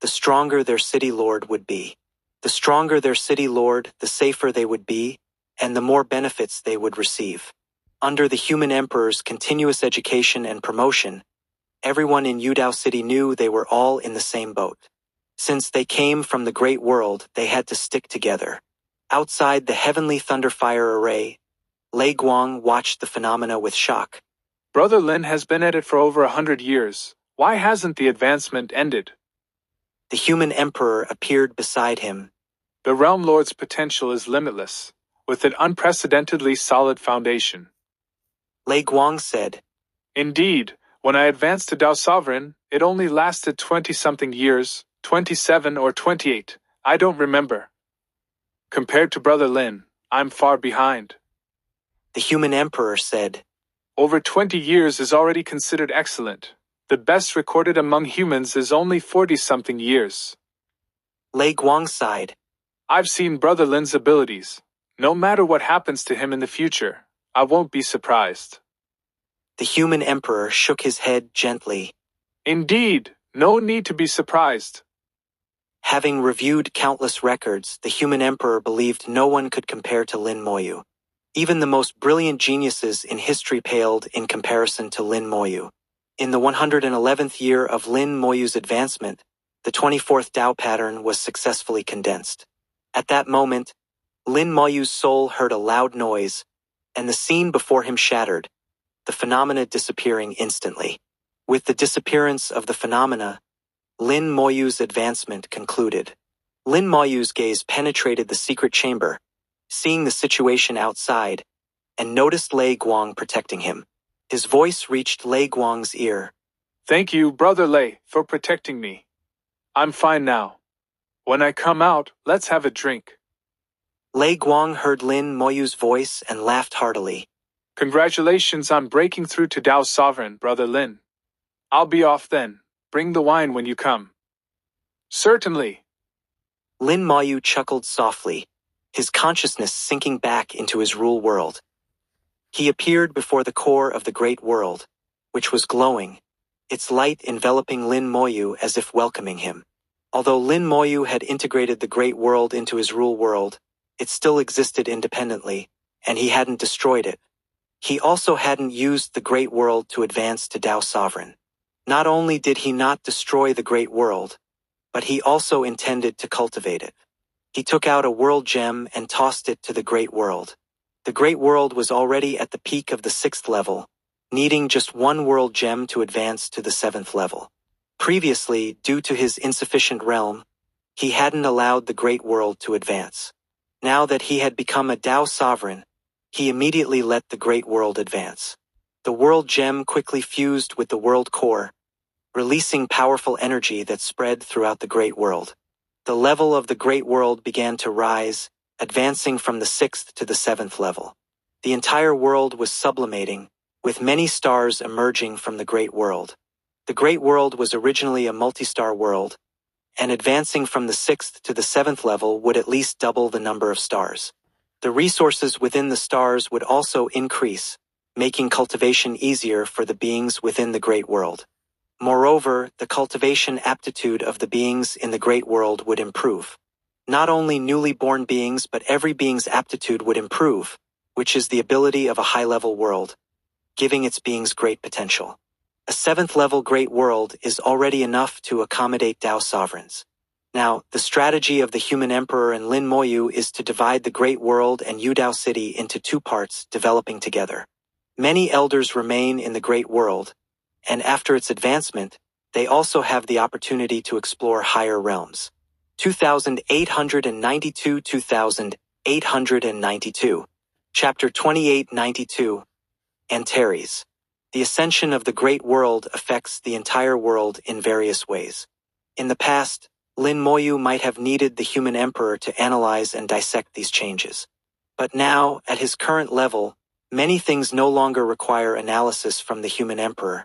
the stronger their city lord would be. The stronger their city lord, the safer they would be, and the more benefits they would receive. Under the human emperor's continuous education and promotion, everyone in Yudao City knew they were all in the same boat. Since they came from the great world, they had to stick together. Outside the heavenly thunderfire array, Lei Guang watched the phenomena with shock. Brother Lin has been at it for over 100 years. Why hasn't the advancement ended? The human emperor appeared beside him. The Realm Lord's potential is limitless, with an unprecedentedly solid foundation. Lei Guang said, Indeed, when I advanced to Tao Sovereign, it only lasted 20-something years, 27 or 28, I don't remember. Compared to Brother Lin, I'm far behind. The human emperor said, Over 20 years is already considered excellent. The best recorded among humans is only 40-something years. Lei Guang sighed. I've seen Brother Lin's abilities. No matter what happens to him in the future, I won't be surprised. The human emperor shook his head gently. Indeed, no need to be surprised. Having reviewed countless records, the human emperor believed no one could compare to Lin Moyu. Even the most brilliant geniuses in history paled in comparison to Lin Moyu. In the 111th year of Lin Moyu's advancement, the 24th Tao pattern was successfully condensed. At that moment, Lin Moyu's soul heard a loud noise, and the scene before him shattered, the phenomena disappearing instantly. With the disappearance of the phenomena, Lin Moyu's advancement concluded. Lin Moyu's gaze penetrated the secret chamber, seeing the situation outside, and noticed Lei Guang protecting him. His voice reached Lei Guang's ear. Thank you, Brother Lei, for protecting me. I'm fine now. When I come out, let's have a drink. Lei Guang heard Lin Moyu's voice and laughed heartily. Congratulations on breaking through to Dao's sovereign, Brother Lin. I'll be off then. Bring the wine when you come. Certainly. Lin Moyu chuckled softly, his consciousness sinking back into his rule world. He appeared before the core of the great world, which was glowing, its light enveloping Lin Moyu as if welcoming him. Although Lin Moyu had integrated the great world into his rule world, it still existed independently, and he hadn't destroyed it. He also hadn't used the great world to advance to Dao Sovereign. Not only did he not destroy the great world, but he also intended to cultivate it. He took out a world gem and tossed it to the great world. The great world was already at the peak of the 6th level, needing just one world gem to advance to the 7th level. Previously, due to his insufficient realm, he hadn't allowed the great world to advance. Now that he had become a Dao Sovereign, he immediately let the great world advance. The world gem quickly fused with the world core, releasing powerful energy that spread throughout the great world. The level of the great world began to rise, advancing from the 6th to the 7th level. The entire world was sublimating, with many stars emerging from the great world. The great world was originally a multi-star world, and advancing from the 6th to the 7th level would at least double the number of stars. The resources within the stars would also increase, making cultivation easier for the beings within the great world. Moreover, the cultivation aptitude of the beings in the great world would improve. Not only newly born beings but every being's aptitude would improve, which is the ability of a high-level world, giving its beings great potential. A 7th-level great world is already enough to accommodate Dao sovereigns. Now, the strategy of the human emperor and Lin Moyu is to divide the great world and Yudao City into 2 parts, developing together. Many elders remain in the great world, and after its advancement, they also have the opportunity to explore higher realms. 2892-2892 Chapter 2892 Antares. The ascension of the great world affects the entire world in various ways. In the past, Lin Moyu might have needed the human emperor to analyze and dissect these changes. But now, at his current level, many things no longer require analysis from the human emperor.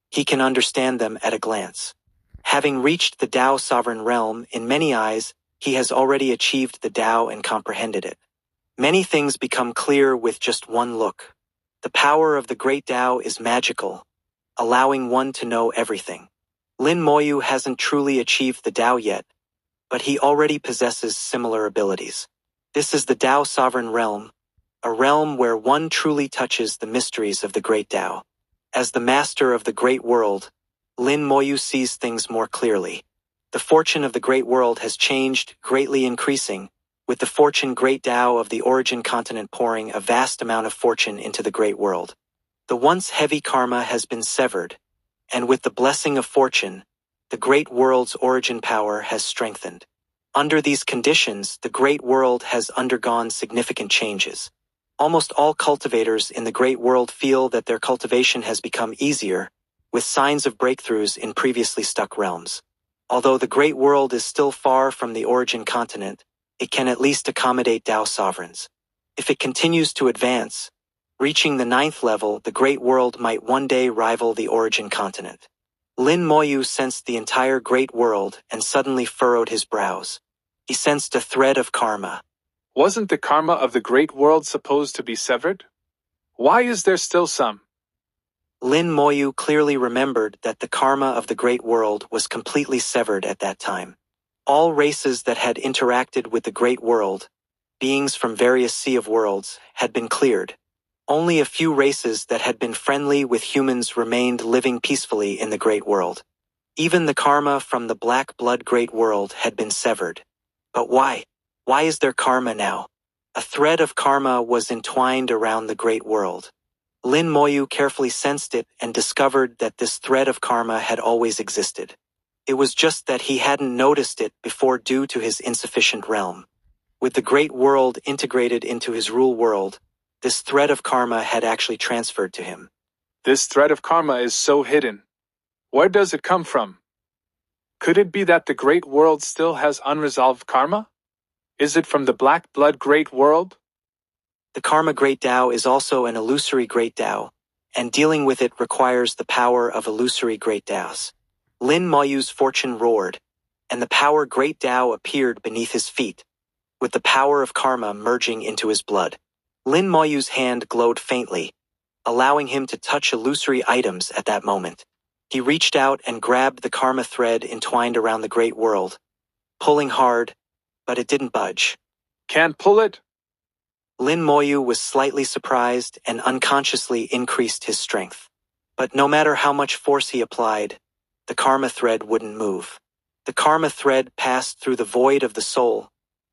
He can understand them at a glance. Having reached the Dao sovereign realm, in many eyes, he has already achieved the Dao and comprehended it. Many things become clear with just one look. The power of the great Dao is magical, allowing one to know everything. Lin Moyu hasn't truly achieved the Dao yet, but he already possesses similar abilities. This is the Dao sovereign realm, a realm where one truly touches the mysteries of the great Dao. As the master of the great world, Lin Moyu sees things more clearly. The fortune of the great world has changed, greatly increasing, with the fortune great Dao of the origin continent pouring a vast amount of fortune into the great world. The once heavy karma has been severed, and with the blessing of fortune, the great world's origin power has strengthened. Under these conditions, the great world has undergone significant changes. Almost all cultivators in the great world feel that their cultivation has become easier, with signs of breakthroughs in previously stuck realms. Although the great world is still far from the origin continent, it can at least accommodate Dao sovereigns. If it continues to advance, reaching the 9th level, the great world might one day rival the origin continent. Lin Moyu sensed the entire great world and suddenly furrowed his brows. He sensed a thread of karma. Wasn't the karma of the great world supposed to be severed? Why is there still some? Lin Moyu clearly remembered that the karma of the great world was completely severed at that time. All races that had interacted with the great world, beings from various Sea of Worlds, had been cleared. Only a few races that had been friendly with humans remained living peacefully in the great world. Even the karma from the black blood great world had been severed. But why? Why is there karma now? A thread of karma was entwined around the great world. Lin Moyu carefully sensed it and discovered that this thread of karma had always existed. It was just that he hadn't noticed it before due to his insufficient realm. With the great world integrated into his rule world, this thread of karma had actually transferred to him. This thread of karma is so hidden. Where does it come from? Could it be that the great world still has unresolved karma? Is it from the black blood great world? The karma great Tao is also an illusory great Tao, and dealing with it requires the power of illusory great Taos. Lin Moyu's fortune roared, and the power great Tao appeared beneath his feet, with the power of karma merging into his blood. Lin Moyu's hand glowed faintly, allowing him to touch illusory items at that moment. He reached out and grabbed the karma thread entwined around the great world, pulling hard, but it didn't budge. Can't pull it? Lin Moyu was slightly surprised and unconsciously increased his strength. But no matter how much force he applied, the karma thread wouldn't move. The karma thread passed through the void of the soul,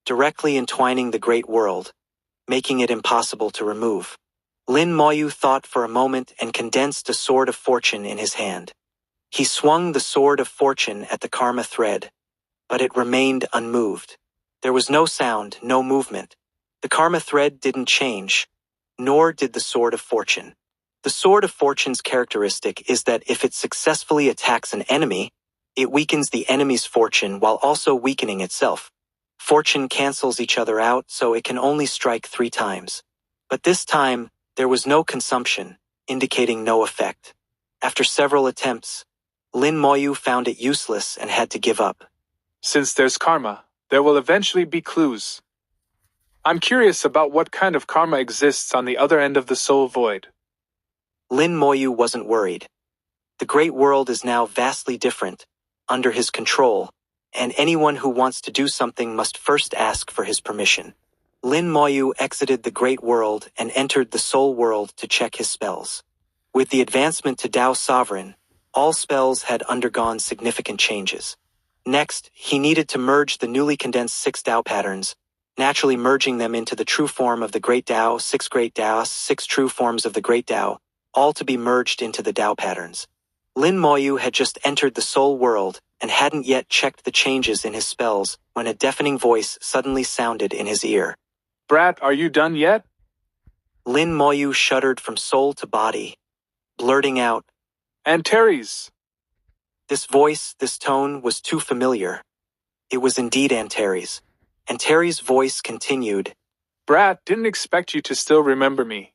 directly entwining the great world, making it impossible to remove. Lin Moyu thought for a moment and condensed a sword of fortune in his hand. He swung the sword of fortune at the karma thread, but it remained unmoved. There was no sound, no movement. The karma thread didn't change, nor did the sword of fortune. The sword of fortune's characteristic is that if it successfully attacks an enemy, it weakens the enemy's fortune while also weakening itself. Fortune cancels each other out, so it can only strike 3 times. But this time, there was no consumption, indicating no effect. After several attempts, Lin Moyu found it useless and had to give up. Since there's karma, there will eventually be clues. I'm curious about what kind of karma exists on the other end of the soul void. Lin Moyu wasn't worried. The great world is now vastly different, under his control, and anyone who wants to do something must first ask for his permission. Lin Moyu exited the great world and entered the soul world to check his spells. With the advancement to Tao Sovereign, all spells had undergone significant changes. Next, he needed to merge the newly condensed 6 Tao patterns, naturally merging them into the true form of the Great Tao, 6 Great Taos, 6 true forms of the Great Tao, all to be merged into the Tao patterns. Lin Moyu had just entered the soul world and hadn't yet checked the changes in his spells when a deafening voice suddenly sounded in his ear. Brat, are you done yet? Lin Moyu shuddered from soul to body, blurting out, Antares! This voice, this tone was too familiar. It was indeed Antares. Antares' voice continued, Brat, didn't expect you to still remember me.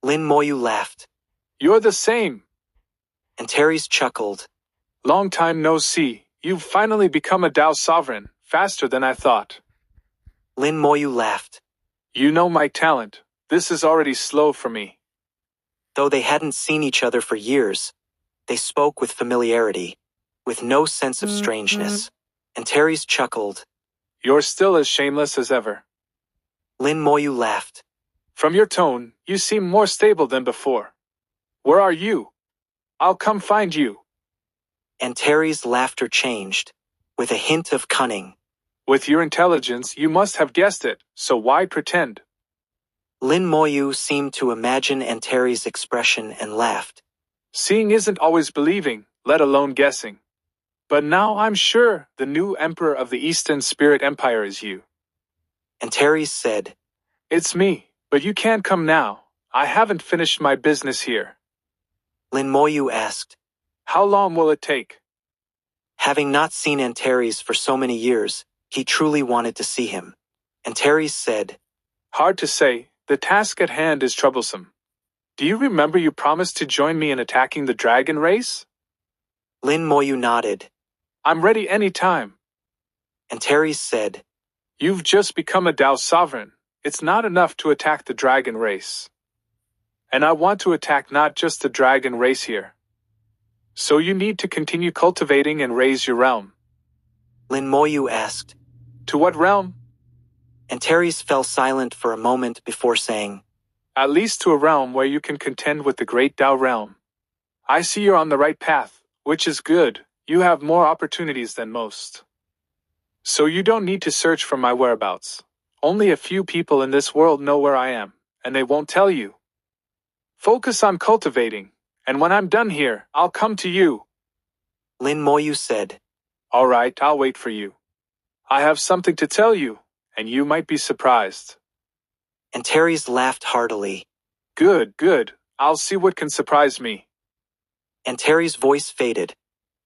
Lin Moyu laughed. You're the same. Antares chuckled. Long time no see. You've finally become a Tao sovereign, faster than I thought. Lin Moyu laughed. You know my talent. This is already slow for me. Though they hadn't seen each other for years, they spoke with familiarity, with no sense of strangeness. Antares chuckled. You're still as shameless as ever. Lin Moyu laughed. From your tone, you seem more stable than before. Where are you? I'll come find you. Antares' laughter changed, with a hint of cunning. With your intelligence, you must have guessed it, so why pretend? Lin Moyu seemed to imagine Antares' expression and laughed. Seeing isn't always believing, let alone guessing. But now I'm sure the new emperor of the Eastern Spirit Empire is you. Antares said, It's me, but you can't come now. I haven't finished my business here. Lin Moyu asked, How long will it take? Having not seen Antares for so many years, he truly wanted to see him. Antares said, Hard to say, the task at hand is troublesome. Do you remember you promised to join me in attacking the dragon race? Lin Moyu nodded. I'm ready any time. Antares said, You've just become a Tao sovereign. It's not enough to attack the dragon race. And I want to attack not just the dragon race here. So you need to continue cultivating and raise your realm. Lin Moyu asked. To what realm? Antares fell silent for a moment before saying, At least to a realm where you can contend with the great Tao realm. I see you're on the right path, which is good. You have more opportunities than most. So you don't need to search for my whereabouts. Only a few people in this world know where I am, and they won't tell you. Focus on cultivating, and when I'm done here, I'll come to you. Lin Moyu said, All right, I'll wait for you. I have something to tell you, and you might be surprised. Antares laughed heartily. Good, good. I'll see what can surprise me. Antares' voice faded,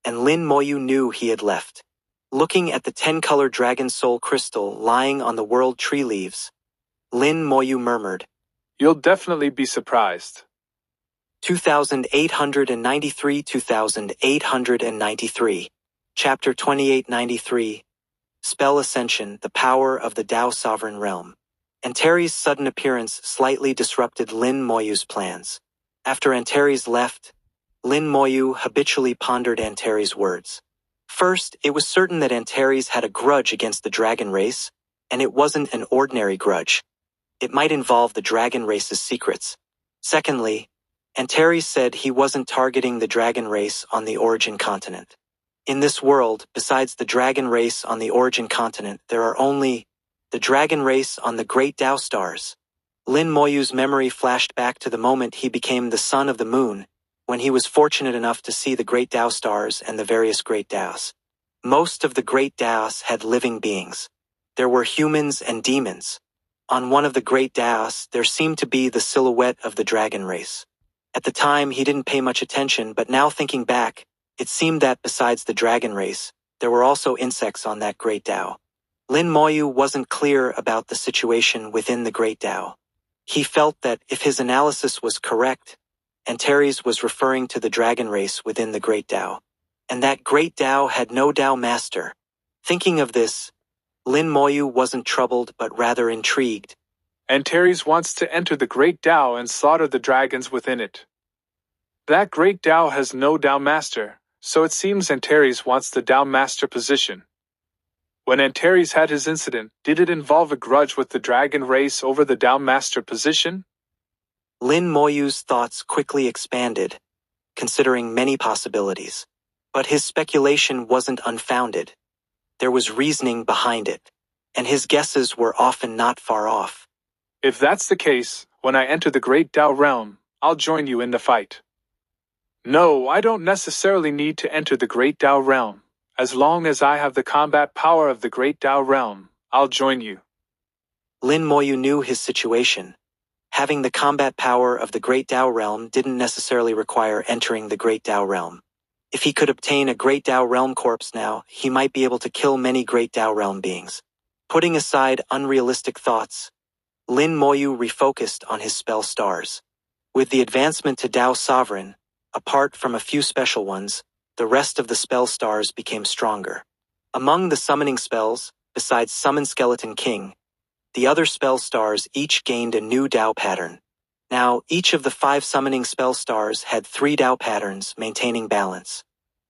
and Lin Moyu knew he had left. Looking at the 10-color dragon soul crystal lying on the world tree leaves, Lin Moyu murmured, You'll definitely be surprised. 2893 2893. Chapter 2893. Spell Ascension, the Power of the Tao Sovereign Realm. Antares' sudden appearance slightly disrupted Lin Moyu's plans. After Antares left, Lin Moyu habitually pondered Antares' words. First, it was certain that Antares had a grudge against the dragon race, and it wasn't an ordinary grudge. It might involve the dragon race's secrets. Secondly, Antares said he wasn't targeting the dragon race on the origin continent. In this world, besides the dragon race on the origin continent, there are only the dragon race on the great Tao stars. Lin Moyu's memory flashed back to the moment he became the son of the moon, when he was fortunate enough to see the great Tao stars and the various great Taos. Most of the great Taos had living beings. There were humans and demons. On one of the great Taos, there seemed to be the silhouette of the dragon race. At the time, he didn't pay much attention, but now thinking back, it seemed that besides the dragon race, there were also insects on that great Tao. Lin Moyu wasn't clear about the situation within the great Tao. He felt that if his analysis was correct, Antares was referring to the dragon race within the great Tao, and that great Tao had no Tao master. Thinking of this, Lin Moyu wasn't troubled but rather intrigued. Antares wants to enter the great Tao and slaughter the dragons within it. That great Tao has no Tao master, so it seems Antares wants the Tao master position. When Antares had his incident, did it involve a grudge with the dragon race over the Tao master position? Lin Moyu's thoughts quickly expanded, considering many possibilities. But his speculation wasn't unfounded. There was reasoning behind it, and his guesses were often not far off. If that's the case, when I enter the great Tao realm, I'll join you in the fight. No, I don't necessarily need to enter the great Tao realm. As long as I have the combat power of the great Tao realm, I'll join you. Lin Moyu knew his situation. Having the combat power of the great Tao realm didn't necessarily require entering the great Tao realm. If he could obtain a great Tao realm corpse now, he might be able to kill many great Tao realm beings. Putting aside unrealistic thoughts, Lin Moyu refocused on his spell stars. With the advancement to Tao Sovereign, apart from a few special ones, the rest of the spell stars became stronger. Among the summoning spells, besides Summon Skeleton King, the other spell stars each gained a new Tao pattern. Now, each of the 5 summoning spell stars had 3 Tao patterns, maintaining balance.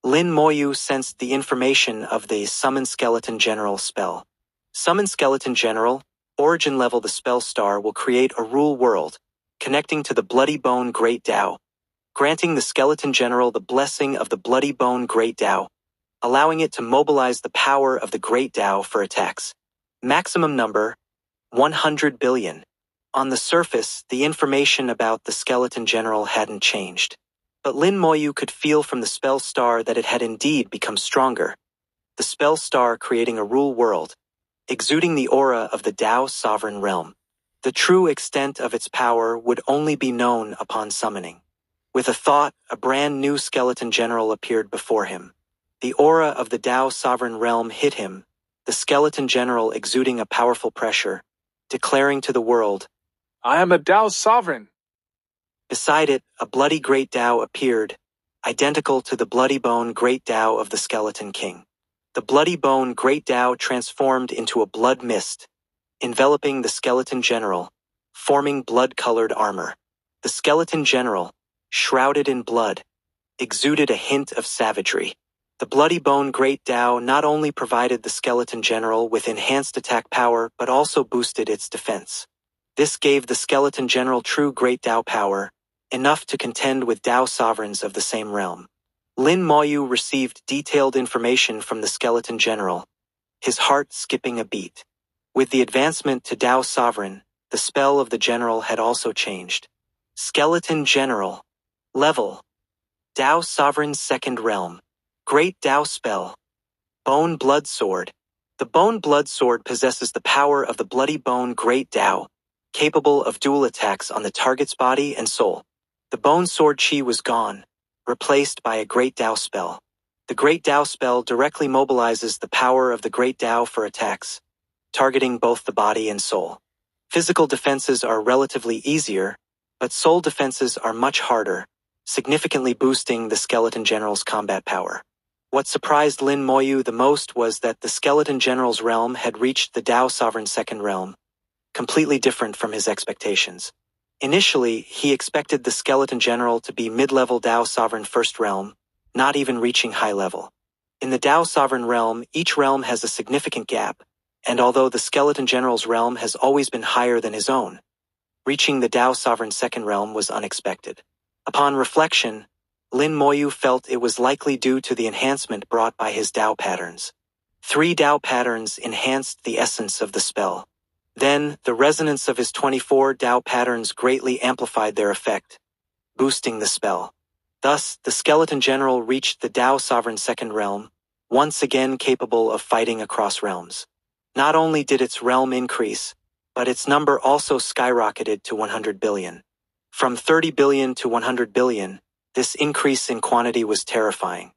Lin Moyu sensed the information of the Summon Skeleton General spell. Summon Skeleton General, origin level the spell star will create a rule world, connecting to the Bloody Bone Great Tao, granting the Skeleton General the blessing of the Bloody Bone Great Tao, allowing it to mobilize the power of the Great Tao for attacks. Maximum number, 100 billion. On the surface, the information about the Skeleton General hadn't changed. But Lin Moyu could feel from the spell star that it had indeed become stronger. The spell star creating a rule world, exuding the aura of the Tao Sovereign Realm. The true extent of its power would only be known upon summoning. With a thought, a brand new Skeleton General appeared before him. The aura of the Tao Sovereign Realm hit him, the Skeleton General exuding a powerful pressure, declaring to the world, I am a Tao Sovereign. Beside it, a bloody Great Tao appeared, identical to the Bloody Bone Great Tao of the Skeleton King. The Bloody Bone Great Tao transformed into a blood mist, enveloping the Skeleton General, forming blood-colored armor. The Skeleton General, shrouded in blood, exuded a hint of savagery. The Bloody Bone Great Tao not only provided the Skeleton General with enhanced attack power but also boosted its defense. This gave the Skeleton General true Great Tao power, enough to contend with Tao sovereigns of the same realm. Lin Moyu received detailed information from the Skeleton General, his heart skipping a beat. With the advancement to Tao Sovereign, the spell of the General had also changed. Skeleton General. Level. Tao Sovereign Second Realm. Great Tao Spell. Bone Blood Sword. The Bone Blood Sword possesses the power of the Bloody Bone Great Tao, capable of dual attacks on the target's body and soul. The Bone Sword Chi was gone, replaced by a Great Tao spell. The Great Tao spell directly mobilizes the power of the Great Tao for attacks, targeting both the body and soul. Physical defenses are relatively easier, but soul defenses are much harder, significantly boosting the Skeleton General's combat power. What surprised Lin Moyu the most was that the Skeleton General's realm had reached the Tao Sovereign Second Realm, completely different from his expectations. Initially, he expected the Skeleton General to be mid-level Tao Sovereign First Realm, not even reaching high level. In the Tao Sovereign Realm, each realm has a significant gap, and although the Skeleton General's realm has always been higher than his own, reaching the Tao Sovereign Second Realm was unexpected. Upon reflection, Lin Moyu felt it was likely due to the enhancement brought by his Tao patterns. 3 Tao patterns enhanced the essence of the spell. Then, the resonance of his 24 Tao patterns greatly amplified their effect, boosting the spell. Thus, the Skeleton General reached the Tao Sovereign Second Realm, once again capable of fighting across realms. Not only did its realm increase, but its number also skyrocketed to 100 billion. From 30 billion to 100 billion, this increase in quantity was terrifying.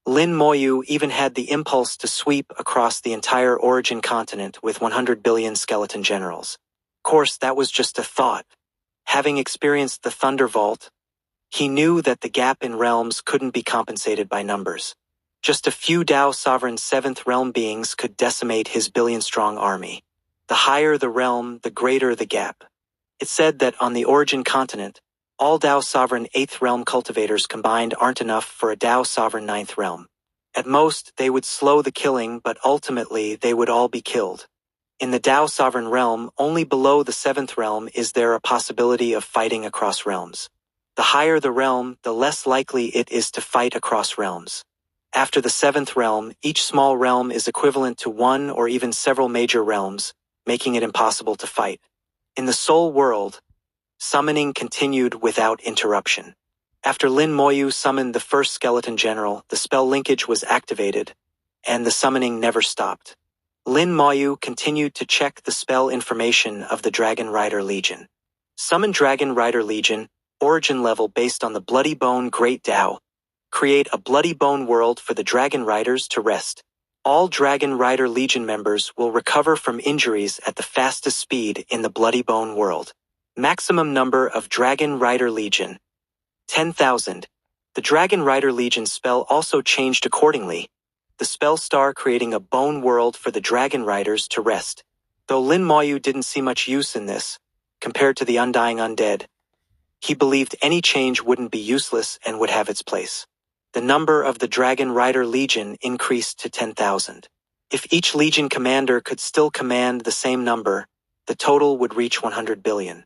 Lin Moyu even had the impulse to sweep across the entire origin continent with 100 billion skeleton generals. Of course, that was just a thought. Having experienced the Thunder Vault, he knew that the gap in realms couldn't be compensated by numbers. Just a few Tao Sovereign 7th Realm beings could decimate his billion-strong army. The higher the realm, the greater the gap. It's said that on the origin continent, all Tao Sovereign 8th Realm cultivators combined aren't enough for a Tao Sovereign 9th Realm. At most, they would slow the killing, but ultimately they would all be killed. In the Tao Sovereign Realm, only below the 7th Realm is there a possibility of fighting across realms. The higher the realm, the less likely it is to fight across realms. After the 7th Realm, each small realm is equivalent to one or even several major realms, making it impossible to fight. In the Soul World, summoning continued without interruption. After Lin Moyu summoned the first Skeleton General, the spell linkage was activated, and the summoning never stopped. Lin Moyu continued to check the spell information of the Dragon Rider Legion. Summon Dragon Rider Legion, origin level based on the Bloody Bone Great Tao. Create a Bloody Bone world for the Dragon Riders to rest. All Dragon Rider Legion members will recover from injuries at the fastest speed in the Bloody Bone world. Maximum number of Dragon Rider Legion, 10,000. The Dragon Rider Legion spell also changed accordingly, the spell star creating a bone world for the Dragon Riders to rest. Though Lin Moyu didn't see much use in this, compared to the Undying Undead, he believed any change wouldn't be useless and would have its place. The number of the Dragon Rider Legion increased to 10,000. If each Legion commander could still command the same number, the total would reach 100 billion.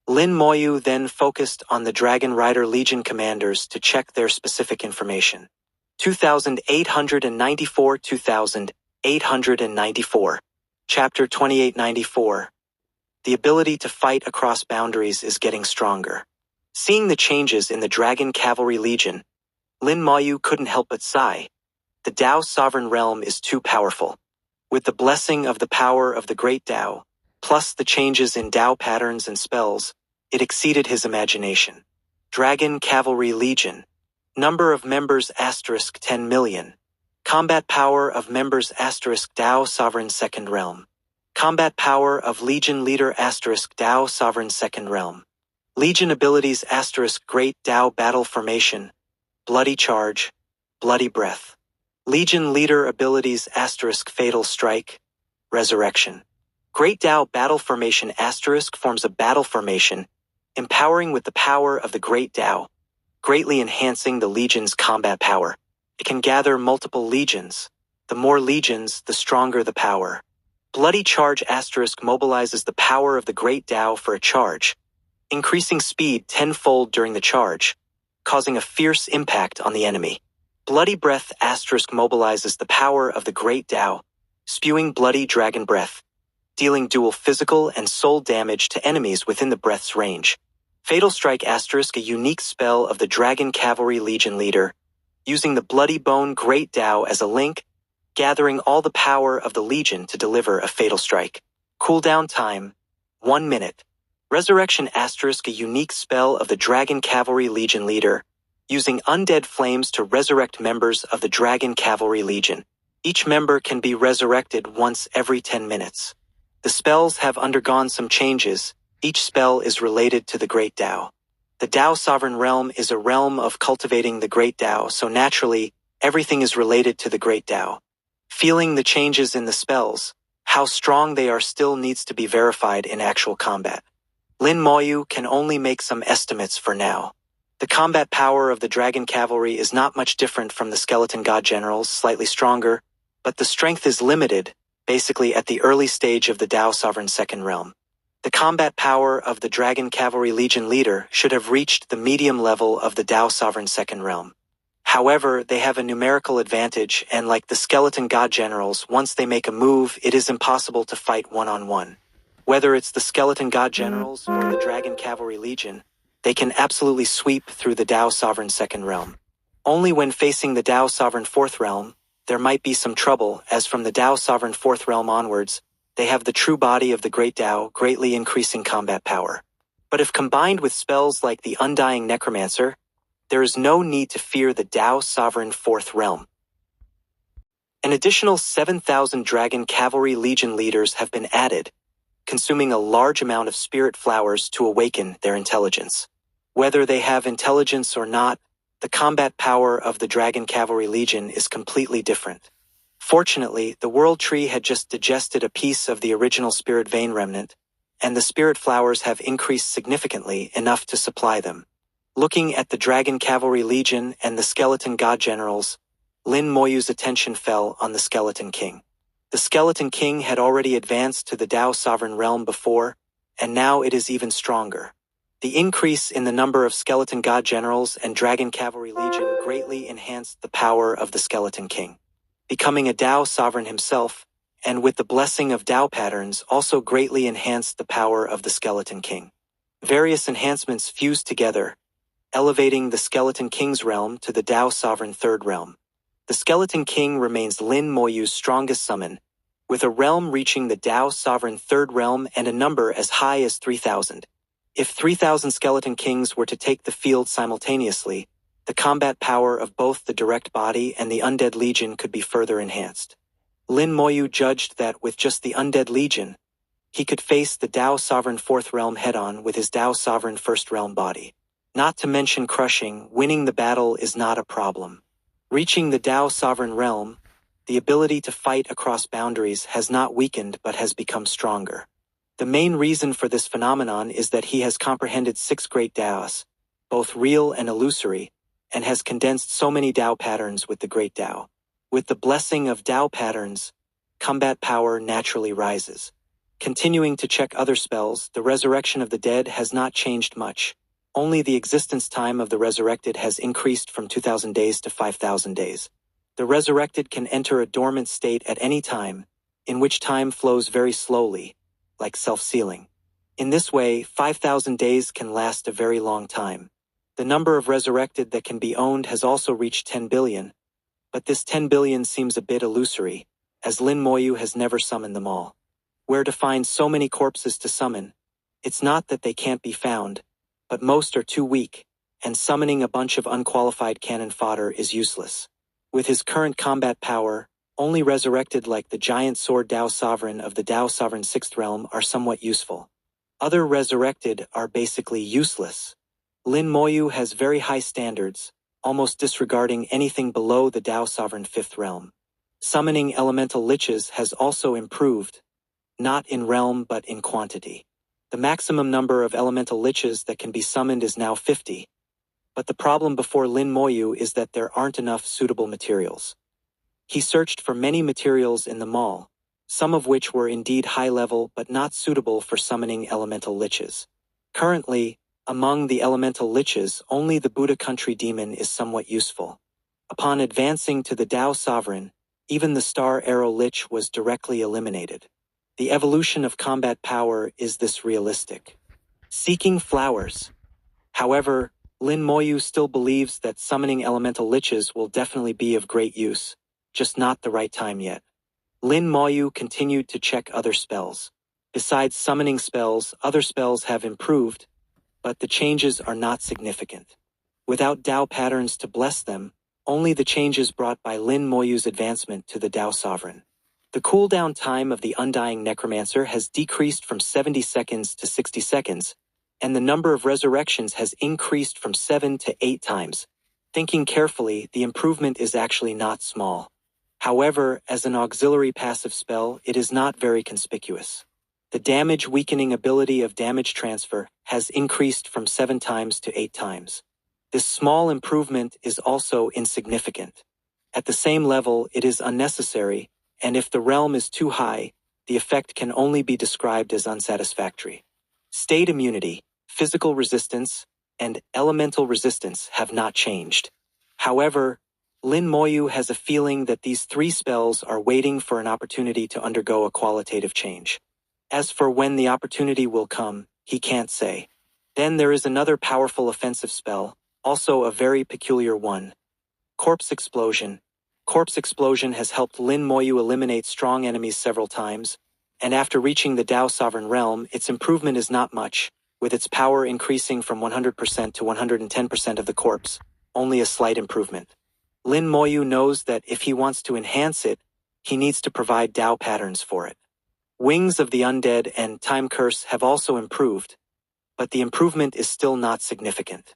Lin Moyu then focused on the Dragon Rider Legion commanders to check their specific information. 2894 2894. Chapter 2894. The ability to fight across boundaries is getting stronger. Seeing the changes in the Dragon Cavalry Legion, Lin Moyu couldn't help but sigh. The Tao Sovereign Realm is too powerful. With the blessing of the power of the Great Tao, plus the changes in Tao patterns and spells, it exceeded his imagination. Dragon Cavalry Legion. Number of members * 10 million. Combat power of members * Tao Sovereign Second Realm. Combat power of Legion Leader * Tao Sovereign Second Realm. Legion abilities * Great Tao Battle Formation, Bloody Charge, Bloody Breath. Legion Leader abilities * Fatal Strike, Resurrection. Great Tao Battle Formation * forms a battle formation, empowering with the power of the Great Tao, greatly enhancing the Legion's combat power. It can gather multiple legions. The more legions, the stronger the power. Bloody Charge * mobilizes the power of the Great Tao for a charge, increasing speed tenfold during the charge, causing a fierce impact on the enemy. Bloody Breath * mobilizes the power of the Great Tao, spewing bloody dragon breath, dealing dual physical and soul damage to enemies within the breath's range. Fatal Strike *, a unique spell of the Dragon Cavalry Legion leader, using the Bloody Bone Great Tao as a link, gathering all the power of the Legion to deliver a fatal strike. Cooldown time, 1 minute. Resurrection *, a unique spell of the Dragon Cavalry Legion leader, using undead flames to resurrect members of the Dragon Cavalry Legion. Each member can be resurrected once every 10 minutes. The spells have undergone some changes. Each spell is related to the Great Tao. The Tao Sovereign Realm is a realm of cultivating the Great Tao, so naturally, everything is related to the Great Tao. Feeling the changes in the spells, how strong they are still needs to be verified in actual combat. Lin Moyu can only make some estimates for now. The combat power of the Dragon Cavalry is not much different from the Skeleton God Generals, slightly stronger, but the strength is limited, basically at the early stage of the Tao Sovereign Second Realm. The combat power of the Dragon Cavalry Legion leader should have reached the medium level of the Tao Sovereign Second Realm. However, they have a numerical advantage, and like the Skeleton God Generals, once they make a move, it is impossible to fight one-on-one. Whether it's the Skeleton God Generals or the Dragon Cavalry Legion, they can absolutely sweep through the Tao Sovereign Second Realm. Only when facing the Tao Sovereign Fourth Realm, there might be some trouble, as from the Tao Sovereign Fourth Realm onwards, they have the true body of the Great Tao, greatly increasing combat power. But if combined with spells like the Undying Necromancer, there is no need to fear the Tao Sovereign Fourth Realm. An additional 7,000 Dragon Cavalry Legion leaders have been added, consuming a large amount of spirit flowers to awaken their intelligence. Whether they have intelligence or not, the combat power of the Dragon Cavalry Legion is completely different. Fortunately, the World Tree had just digested a piece of the original Spirit Vein remnant, and the spirit flowers have increased significantly enough to supply them. Looking at the Dragon Cavalry Legion and the Skeleton God Generals, Lin Moyu's attention fell on the Skeleton King. The Skeleton King had already advanced to the Tao Sovereign Realm before, and now it is even stronger. The increase in the number of Skeleton God Generals and Dragon Cavalry Legion greatly enhanced the power of the Skeleton King. Becoming a Tao Sovereign himself, and with the blessing of Tao patterns, also greatly enhanced the power of the Skeleton King. Various enhancements fused together, elevating the Skeleton King's realm to the Tao Sovereign Third Realm. The Skeleton King remains Lin Moyu's strongest summon, with a realm reaching the Tao Sovereign Third Realm and a number as high as 3,000. If 3,000 Skeleton Kings were to take the field simultaneously, the combat power of both the direct body and the Undead Legion could be further enhanced. Lin Moyu judged that with just the Undead Legion, he could face the Tao Sovereign Fourth Realm head-on with his Tao Sovereign First Realm body. Not to mention crushing, winning the battle is not a problem. Reaching the Tao Sovereign Realm, the ability to fight across boundaries has not weakened but has become stronger. The main reason for this phenomenon is that he has comprehended 6 great Taos, both real and illusory, and has condensed so many Tao patterns with the Great Tao. With the blessing of Tao patterns, combat power naturally rises. Continuing to check other spells, the resurrection of the dead has not changed much. Only the existence time of the resurrected has increased from 2,000 days to 5,000 days. The resurrected can enter a dormant state at any time, in which time flows very slowly, like self-sealing. In this way, 5,000 days can last a very long time. The number of resurrected that can be owned has also reached 10 billion, but this 10 billion seems a bit illusory, as Lin Moyu has never summoned them all. Where to find so many corpses to summon? It's not that they can't be found, but most are too weak, and summoning a bunch of unqualified cannon fodder is useless. With his current combat power, only resurrected like the giant sword Tao Sovereign of the Tao Sovereign Sixth Realm are somewhat useful. Other resurrected are basically useless. Lin Moyu has very high standards, almost disregarding anything below the Tao Sovereign Fifth Realm. Summoning elemental liches has also improved, not in realm but in quantity. The maximum number of elemental liches that can be summoned is now 50, but the problem before Lin Moyu is that there aren't enough suitable materials. He searched for many materials in the mall, some of which were indeed high-level but not suitable for summoning elemental liches. Currently, among the elemental liches, only the Buddha Country Demon is somewhat useful. Upon advancing to the Tao Sovereign, even the Star Arrow Lich was directly eliminated. The evolution of combat power is this realistic. Seeking flowers. However, Lin Moyu still believes that summoning elemental liches will definitely be of great use. just not the right time yet. Lin Moyu continued to check other spells. Besides summoning spells, other spells have improved, but the changes are not significant. Without Dao patterns to bless them, only the changes brought by Lin Moyu's advancement to the Dao Sovereign. The cooldown time of the Undying Necromancer has decreased from 70 seconds to 60 seconds, and the number of resurrections has increased from 7 to 8 times. Thinking carefully, the improvement is actually not small. However, as an auxiliary passive spell, it is not very conspicuous. The damage weakening ability of damage transfer has increased from 7 times to 8 times. This small improvement is also insignificant. At the same level, it is unnecessary, and if the realm is too high, the effect can only be described as unsatisfactory. State immunity, physical resistance, and elemental resistance have not changed. However, Lin Moyu has a feeling that these 3 spells are waiting for an opportunity to undergo a qualitative change. As for when the opportunity will come, he can't say. Then there is another powerful offensive spell, also a very peculiar one. Corpse Explosion. Corpse Explosion has helped Lin Moyu eliminate strong enemies several times, and after reaching the Dao Sovereign Realm, its improvement is not much, with its power increasing from 100% to 110% of the corpse, only a slight improvement. Lin Moyu knows that if he wants to enhance it, he needs to provide Dao patterns for it. Wings of the Undead and Time Curse have also improved, but the improvement is still not significant.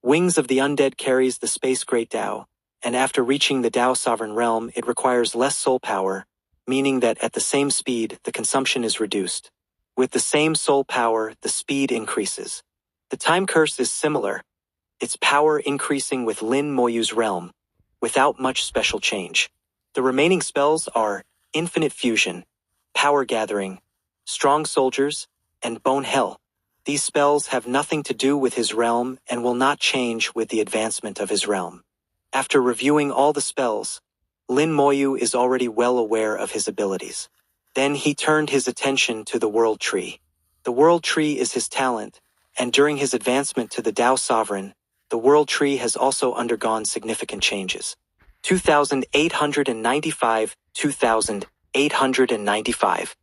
Wings of the Undead carries the Space Great Dao, and after reaching the Dao Sovereign Realm, it requires less soul power, meaning that at the same speed, the consumption is reduced. With the same soul power, the speed increases. The Time Curse is similar, its power increasing with Lin Moyu's realm, without much special change. The remaining spells are Infinite Fusion, Power Gathering, Strong Soldiers, and Bone Hell. These spells have nothing to do with his realm and will not change with the advancement of his realm. After reviewing all the spells, Lin Moyu is already well aware of his abilities. Then he turned his attention to the World Tree. The World Tree is his talent, and during his advancement to the Dao Sovereign, the World Tree has also undergone significant changes. 2895, 2895.